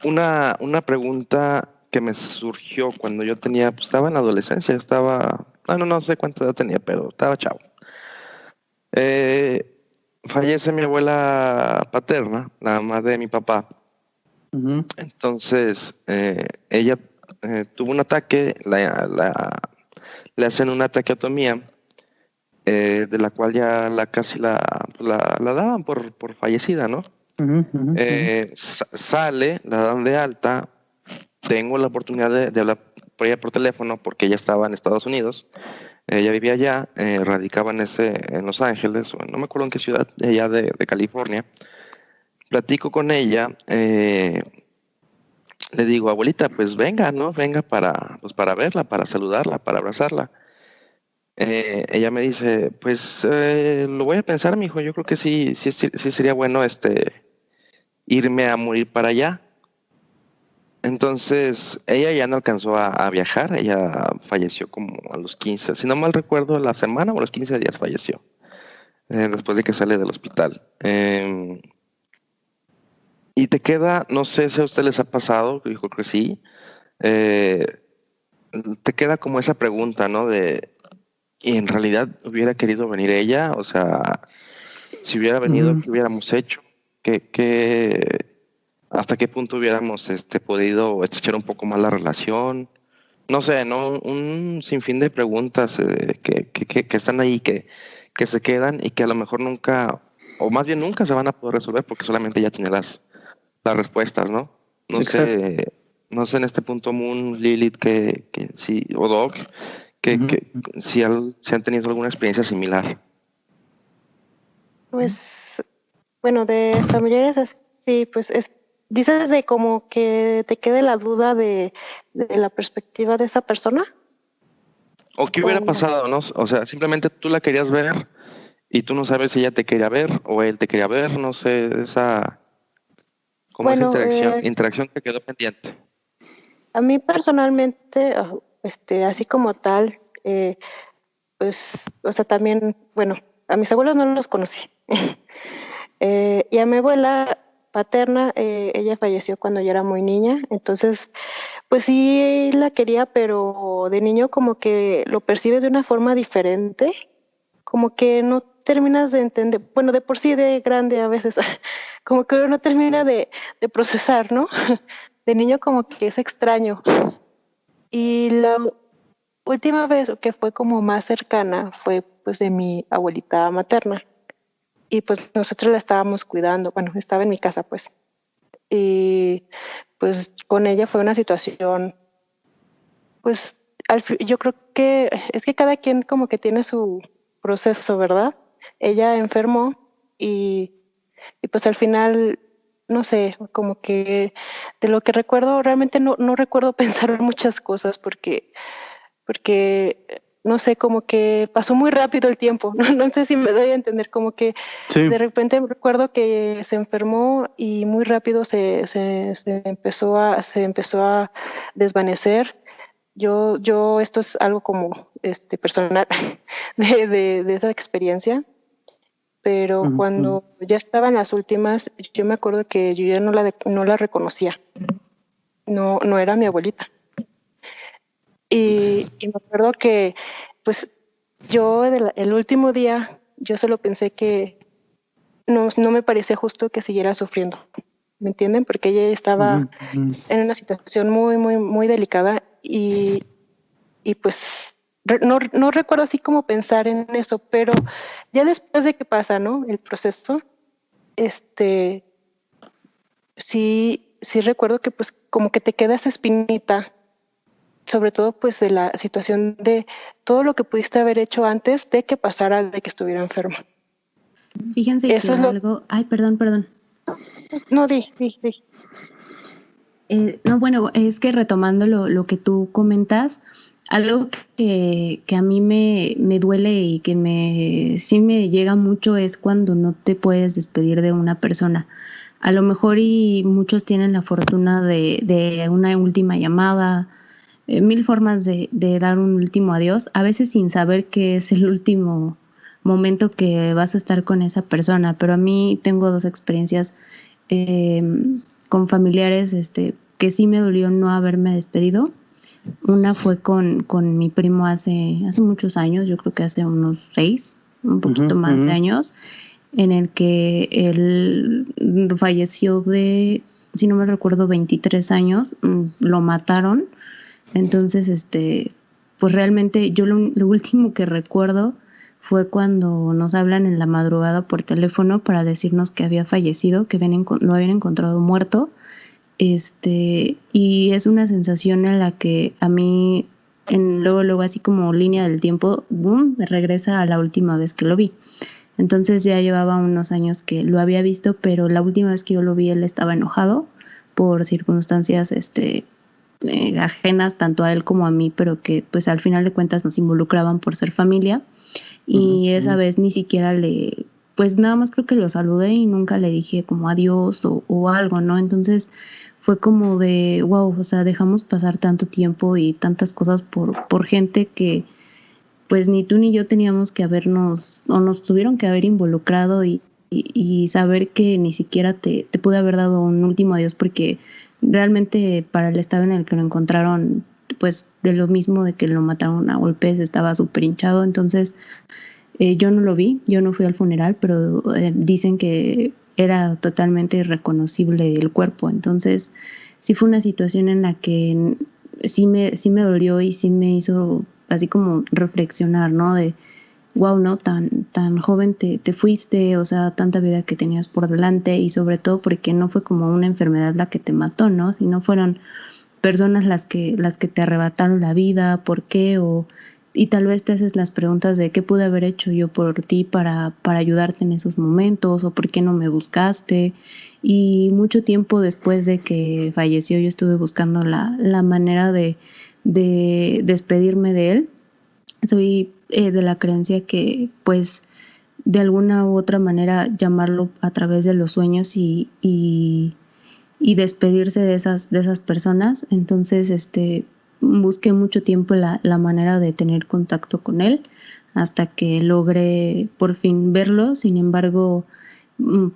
Una pregunta que me surgió cuando yo tenía, pues estaba en la adolescencia, no sé cuánta edad tenía, pero estaba chavo. Fallece mi abuela paterna, la mamá de mi papá. Ujú. Entonces, ella tuvo un ataque, le hacen una traqueotomía, de la cual ya casi la daban por fallecida, ¿no? Ujú, ujú, ujú. Sale, la dan de alta, tengo la oportunidad de hablar por ella por teléfono porque ella estaba en Estados Unidos, ella vivía allá, radicaba en Los Ángeles, o no me acuerdo en qué ciudad, allá de California. Platico con ella, le digo, abuelita, pues venga, ¿no? Venga para verla, para saludarla, para abrazarla. Ella me dice, pues lo voy a pensar, mijo, yo creo que sí sería bueno irme a morir para allá. Entonces, ella ya no alcanzó a viajar, ella falleció como a los 15, si no mal recuerdo, la semana o los 15 días falleció, después de que sale del hospital. Y te queda, no sé si a ustedes les ha pasado, dijo que sí, eh, te queda como esa pregunta, ¿no? ¿Y en realidad hubiera querido venir ella? O sea, si hubiera venido, Ujú. ¿qué hubiéramos hecho? ¿Hasta qué punto hubiéramos podido estrechar un poco más la relación? No sé, ¿no? Un sinfín de preguntas que están ahí, que se quedan y que a lo mejor nunca, o más bien nunca se van a poder resolver porque solamente ella tiene las respuestas, ¿no? No Exacto. sé, no sé en este punto Moon, Lilith, que sí, o Doc, Ujú. si han tenido alguna experiencia similar. Pues, bueno, de familiares así, pues dices de como que te quede la duda de la perspectiva de esa persona. ¿O qué hubiera O, pasado, no? O sea, simplemente tú la querías ver y tú no sabes si ella te quería ver o él te quería ver, no sé, como esa bueno, interacción que quedó pendiente. a mí personalmente, así como tal, pues, o sea, también, bueno, a mis abuelos no los conocí. Y a mi abuela paterna, ella falleció cuando yo era muy niña, entonces, pues sí la quería, pero de niño como que lo percibes de una forma diferente, como que no terminas de entender, bueno, de por sí de grande a veces, como que uno no termina de procesar, ¿no? De niño como que es extraño. Y la última vez que fue como más cercana fue pues de mi abuelita materna. Y pues nosotros la estábamos cuidando, bueno, estaba en mi casa pues. Y pues con ella fue una situación, pues yo creo que es que cada quien como que tiene su proceso, ¿verdad? Ella enfermó y, y pues al final, no sé, como que de lo que recuerdo, realmente no recuerdo pensar muchas cosas porque no sé, como que pasó muy rápido el tiempo, no sé si me doy a entender, como que Sí. de repente recuerdo que se enfermó y muy rápido se empezó a desvanecer. Esto es algo como personal de esa experiencia, pero Ujú, ujú. cuando ya estaba en las últimas, yo me acuerdo que yo ya no la reconocía, no era mi abuelita. Y me acuerdo que, pues, el último día, yo solo pensé que no me parecía justo que siguiera sufriendo, ¿me entienden? Porque ella Ujú, estaba ujú. en una situación muy, muy, muy delicada y pues no recuerdo así como pensar en eso, pero ya después de que pasa, ¿no? El proceso, este, sí recuerdo que pues como que te queda esa espinita, sobre todo pues de la situación de todo lo que pudiste haber hecho antes de que pasara de que estuviera enfermo. Fíjense Eso que es lo... algo, ay, perdón. No, di. No, bueno, es que retomando lo que tú comentas, algo que a mí me duele y que sí me llega mucho es cuando no te puedes despedir de una persona. A lo mejor y muchos tienen la fortuna de una última llamada, mil formas de dar un último adiós, a veces sin saber que es el último momento que vas a estar con esa persona. Pero a mí tengo dos experiencias eh, con familiares, que sí me dolió no haberme despedido. Una fue con mi primo hace muchos años, yo creo que hace unos 6, un poquito más de años, en el que él falleció de, si no me recuerdo, 23 años, lo mataron. Entonces, pues realmente yo lo último que recuerdo fue cuando nos hablan en la madrugada por teléfono para decirnos que había fallecido, que lo habían encontrado muerto. Y es una sensación en la que a mí, luego así como línea del tiempo, boom, me regresa a la última vez que lo vi. Entonces ya llevaba unos años que lo había visto, pero la última vez que yo lo vi él estaba enojado por circunstancias ajenas tanto a él como a mí, pero que pues al final de cuentas nos involucraban por ser familia. Y esa vez ni siquiera pues nada más creo que lo saludé y nunca le dije como adiós o algo, ¿no? Entonces fue como de, wow, o sea, dejamos pasar tanto tiempo y tantas cosas por gente que pues ni tú ni yo teníamos que habernos, o nos tuvieron que haber involucrado y saber que ni siquiera te pude haber dado un último adiós, porque realmente para el estado en el que lo encontraron, pues de lo mismo de que lo mataron a golpes, estaba súper hinchado. Entonces yo no lo vi, yo no fui al funeral, pero dicen que era totalmente irreconocible el cuerpo. Entonces sí fue una situación en la que sí me dolió y sí me hizo así como reflexionar, ¿no? De, wow, ¿no? Tan joven te fuiste, o sea, tanta vida que tenías por delante, y sobre todo porque no fue como una enfermedad la que te mató, ¿no? Sino fueron personas las que te arrebataron la vida, ¿por qué? Y tal vez te haces las preguntas de qué pude haber hecho yo por ti para ayudarte en esos momentos, o por qué no me buscaste. Y mucho tiempo después de que falleció yo estuve buscando la manera de despedirme de él. Soy de la creencia que pues de alguna u otra manera llamarlo a través de los sueños y despedirse de esas personas. Entonces, busqué mucho tiempo la manera de tener contacto con él hasta que logré por fin verlo. Sin embargo,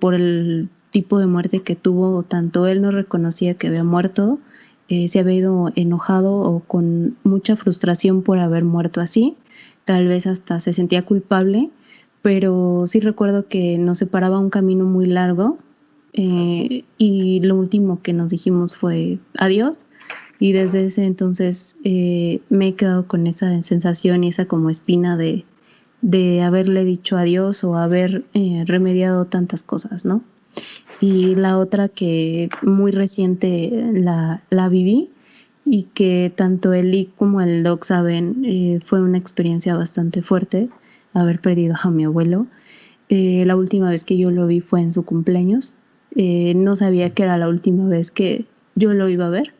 por el tipo de muerte que tuvo, tanto él no reconocía que había muerto, se había ido enojado o con mucha frustración por haber muerto así. Tal vez hasta se sentía culpable, pero sí recuerdo que nos separaba un camino muy largo. Y lo último que nos dijimos fue adiós, y desde ese entonces me he quedado con esa sensación y esa como espina de haberle dicho adiós o haber remediado tantas cosas, ¿no? Y la otra que muy reciente la viví y que tanto Eli como el Doc saben, fue una experiencia bastante fuerte haber perdido a mi abuelo. La última vez que yo lo vi fue en su cumpleaños. No sabía que era la última vez que yo lo iba a ver,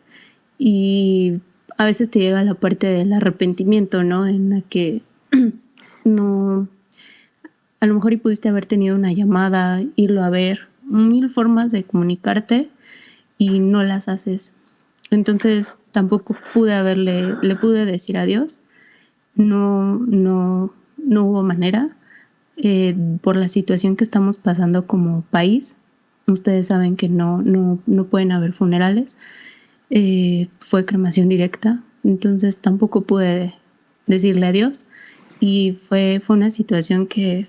y a veces te llega la parte del arrepentimiento, ¿no? En la que no, a lo mejor y pudiste haber tenido una llamada, irlo a ver, mil formas de comunicarte y no las haces. Entonces tampoco le pude decir adiós. No hubo manera, por la situación que estamos pasando como país. Ustedes saben que no pueden haber funerales. Fue cremación directa, entonces tampoco pude decirle adiós, y fue una situación que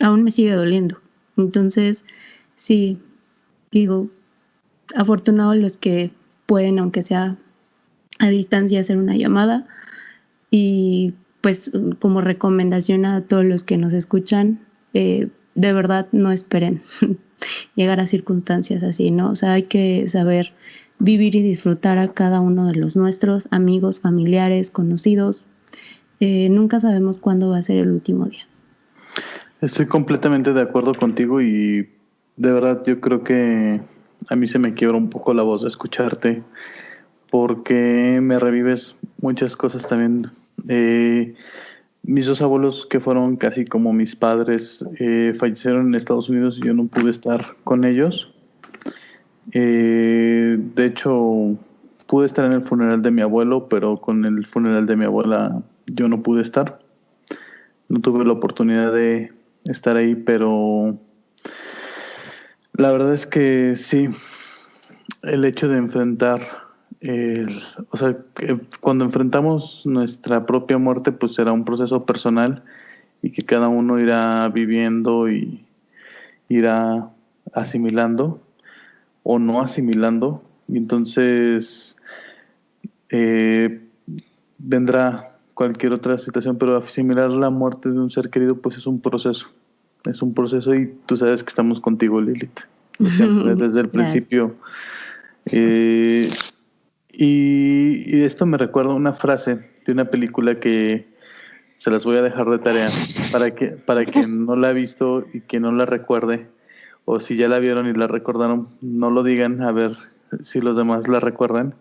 aún me sigue doliendo. Entonces, sí, digo, afortunados los que pueden, aunque sea a distancia, hacer una llamada. Y pues como recomendación a todos los que nos escuchan, de verdad no esperen llegar a circunstancias así, ¿no? O sea, hay que saber vivir y disfrutar a cada uno de los nuestros, amigos, familiares, conocidos. Nunca sabemos cuándo va a ser el último día. Estoy completamente de acuerdo contigo y de verdad yo creo que a mí se me quiebra un poco la voz de escucharte, porque me revives muchas cosas también. Mis dos abuelos, que fueron casi como mis padres, fallecieron en Estados Unidos y yo no pude estar con ellos. De hecho, pude estar en el funeral de mi abuelo, pero con el funeral de mi abuela yo no pude estar. No tuve la oportunidad de estar ahí, pero la verdad es que sí, el hecho de enfrentar, o sea, que cuando enfrentamos nuestra propia muerte, pues será un proceso personal y que cada uno irá viviendo y irá asimilando o no asimilando. Y entonces eh, vendrá cualquier otra situación, pero asimilar la muerte de un ser querido, pues es un proceso. Es un proceso y tú sabes que estamos contigo, Lilith. Siempre, desde el Gracias. principio. Eh, y esto me recuerda una frase de una película que se las voy a dejar de tarea para quien no la ha visto y que no la recuerde, o si ya la vieron y la recordaron, no lo digan, a ver si los demás la recuerdan.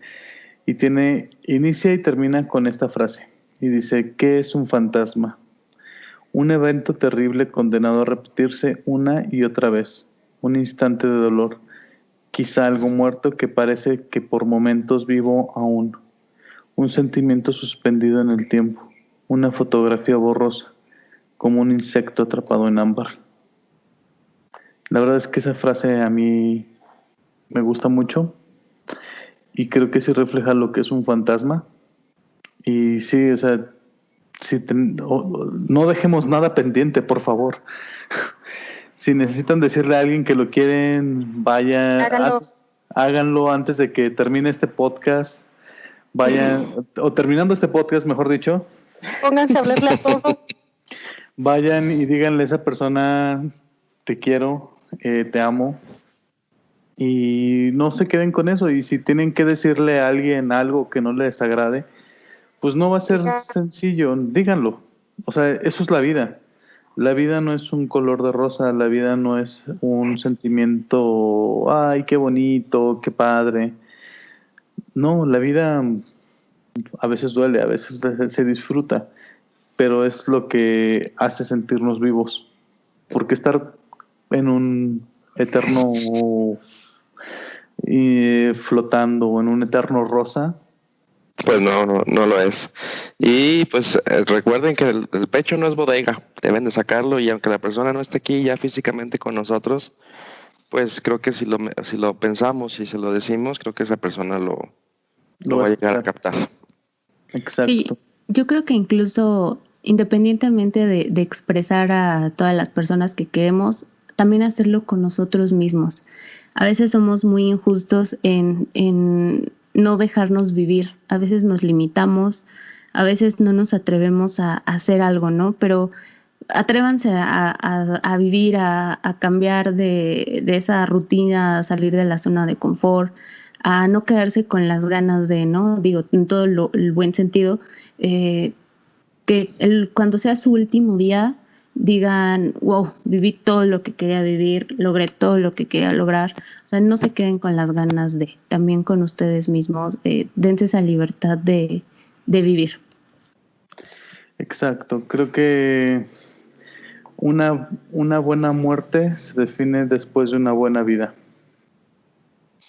Y inicia y termina con esta frase. Y dice, ¿qué es un fantasma? Un evento terrible condenado a repetirse una y otra vez. Un instante de dolor. Quizá algo muerto que parece que por momentos vivo aún. Un sentimiento suspendido en el tiempo. Una fotografía borrosa, como un insecto atrapado en ámbar. La verdad es que esa frase a mí me gusta mucho y creo que sí refleja lo que es un fantasma. Y sí, o sea, no dejemos nada pendiente, por favor. Si necesitan decirle a alguien que lo quieren, Háganlo. háganlo antes de que termine este podcast. Vayan, o terminando este podcast, mejor dicho, Pónganse a hablarle a todos. vayan y díganle a esa persona, te quiero, te amo. Y no se queden con eso. Y si tienen que decirle a alguien algo que no les agrade, pues no va a ser sencillo, díganlo. O sea, eso es la vida. La vida no es un color de rosa, la vida no es un sentimiento, ay, qué bonito, qué padre. No, la vida a veces duele, a veces se disfruta, pero es lo que hace sentirnos vivos. Porque estar en un eterno flotando o en un eterno rosa, Pues no lo es. Y pues recuerden que el pecho no es bodega, deben de sacarlo y aunque la persona no esté aquí ya físicamente con nosotros, pues creo que si lo pensamos y se lo decimos, creo que esa persona lo va a llegar a captar. Exacto. Sí, yo creo que incluso independientemente de expresar a todas las personas que queremos, también hacerlo con nosotros mismos. A veces somos muy injustos en no dejarnos vivir, a veces nos limitamos, a veces no nos atrevemos a hacer algo, ¿no? Pero atrévanse a vivir, a cambiar de esa rutina, a salir de la zona de confort, a no quedarse con las ganas de, ¿no? Digo, en todo el buen sentido, que cuando sea su último día digan, wow, viví todo lo que quería vivir, logré todo lo que quería lograr. O sea, no se queden con las ganas de, también con ustedes mismos, dense esa libertad de vivir. Exacto. Creo que una buena muerte se define después de una buena vida.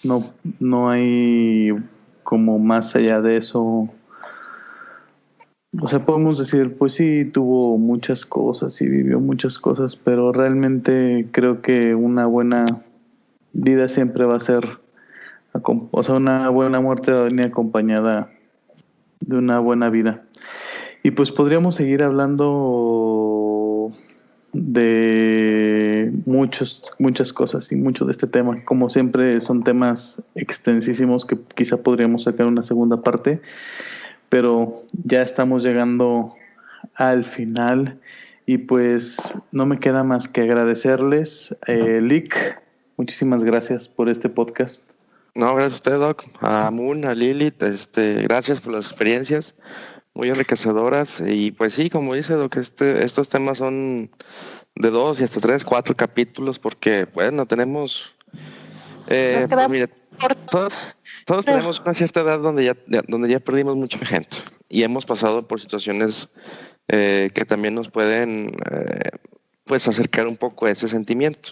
No hay como más allá de eso. O sea, podemos decir, pues sí, tuvo muchas cosas y vivió muchas cosas, pero realmente creo que una buena vida siempre va a ser, o sea, una buena muerte va a venir acompañada de una buena vida. Y pues podríamos seguir hablando de muchas cosas y mucho de este tema. Como siempre, son temas extensísimos que quizá podríamos sacar una segunda parte, pero ya estamos llegando al final y pues no me queda más que agradecerles. Lick, muchísimas gracias por este podcast. No, gracias a usted, Doc, a Moon, a Lilith, gracias por las experiencias muy enriquecedoras y pues sí, como dice Doc, estos temas son de 2 y hasta 3, 4 capítulos porque, bueno, tenemos, Nos pues queda mire, todos tenemos una cierta edad donde ya perdimos mucha gente y hemos pasado por situaciones que también nos pueden, pues, acercar un poco a ese sentimiento.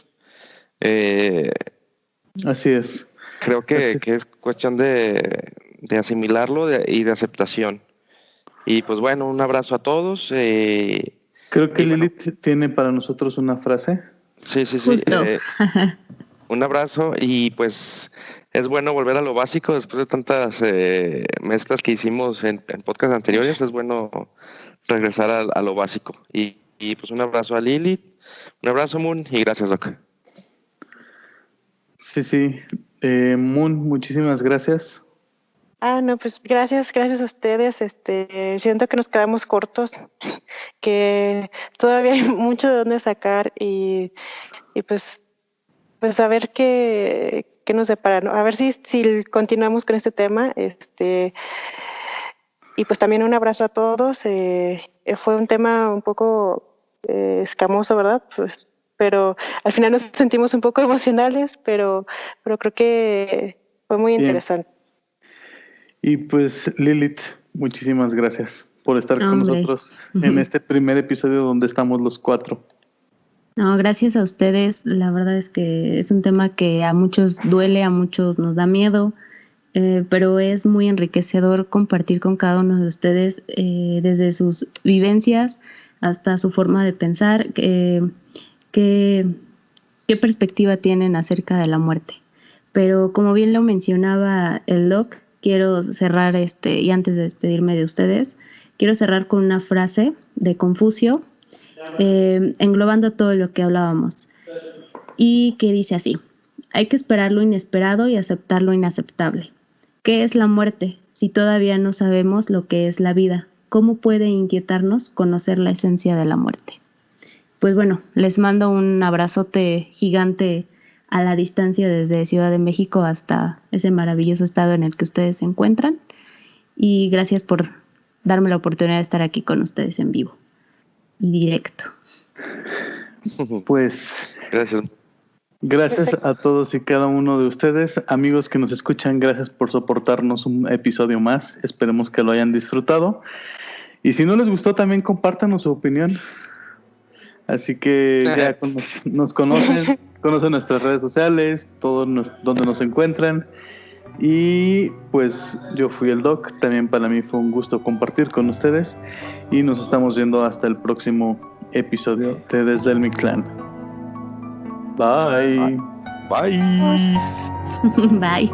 Así es. Creo que es cuestión de asimilarlo y de aceptación. Y pues bueno, un abrazo a todos. Creo que Lilith tiene para nosotros una frase. Sí. Justo. Un abrazo y pues es bueno volver a lo básico después de tantas mezclas que hicimos en podcasts anteriores. Es bueno regresar a lo básico. Y pues un abrazo a Lilith, un abrazo Moon y gracias, Doc. Sí. Moon, muchísimas gracias. No, pues gracias a ustedes. Siento que nos quedamos cortos, que todavía hay mucho de dónde sacar y pues a ver qué nos depara, ¿no? A ver si continuamos con este tema. Y pues también un abrazo a todos. Fue un tema un poco escamoso, ¿verdad? Pues, pero al final nos sentimos un poco emocionales, pero creo que fue muy interesante. Y pues Lilith, muchísimas gracias por estar con Hombre. nosotros en este primer episodio donde estamos los 4. No, gracias a ustedes. La verdad es que es un tema que a muchos duele, a muchos nos da miedo, pero es muy enriquecedor compartir con cada uno de ustedes desde sus vivencias hasta su forma de pensar, qué perspectiva tienen acerca de la muerte. Pero como bien lo mencionaba el Doc, quiero cerrar y antes de despedirme de ustedes, quiero cerrar con una frase de Confucio, englobando todo lo que hablábamos, y que dice así: hay que esperar lo inesperado y aceptar lo inaceptable. ¿Qué es la muerte si todavía no sabemos lo que es la vida? ¿Cómo puede inquietarnos conocer la esencia de la muerte? Pues bueno, les mando un abrazote gigante a la distancia desde Ciudad de México hasta ese maravilloso estado en el que ustedes se encuentran, y gracias por darme la oportunidad de estar aquí con ustedes en vivo y directo. Pues gracias. a todos y cada uno de ustedes, amigos que nos escuchan, gracias por soportarnos un episodio más. Esperemos que lo hayan disfrutado. Y si no les gustó, también compártanos su opinión. Así que ya nos conocen nuestras redes sociales, donde nos encuentran. Y pues yo fui el Doc, también para mí fue un gusto compartir con ustedes y nos estamos viendo hasta el próximo episodio de Desde el Mictlán. Bye. Bye. Bye.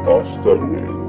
Hasta luego.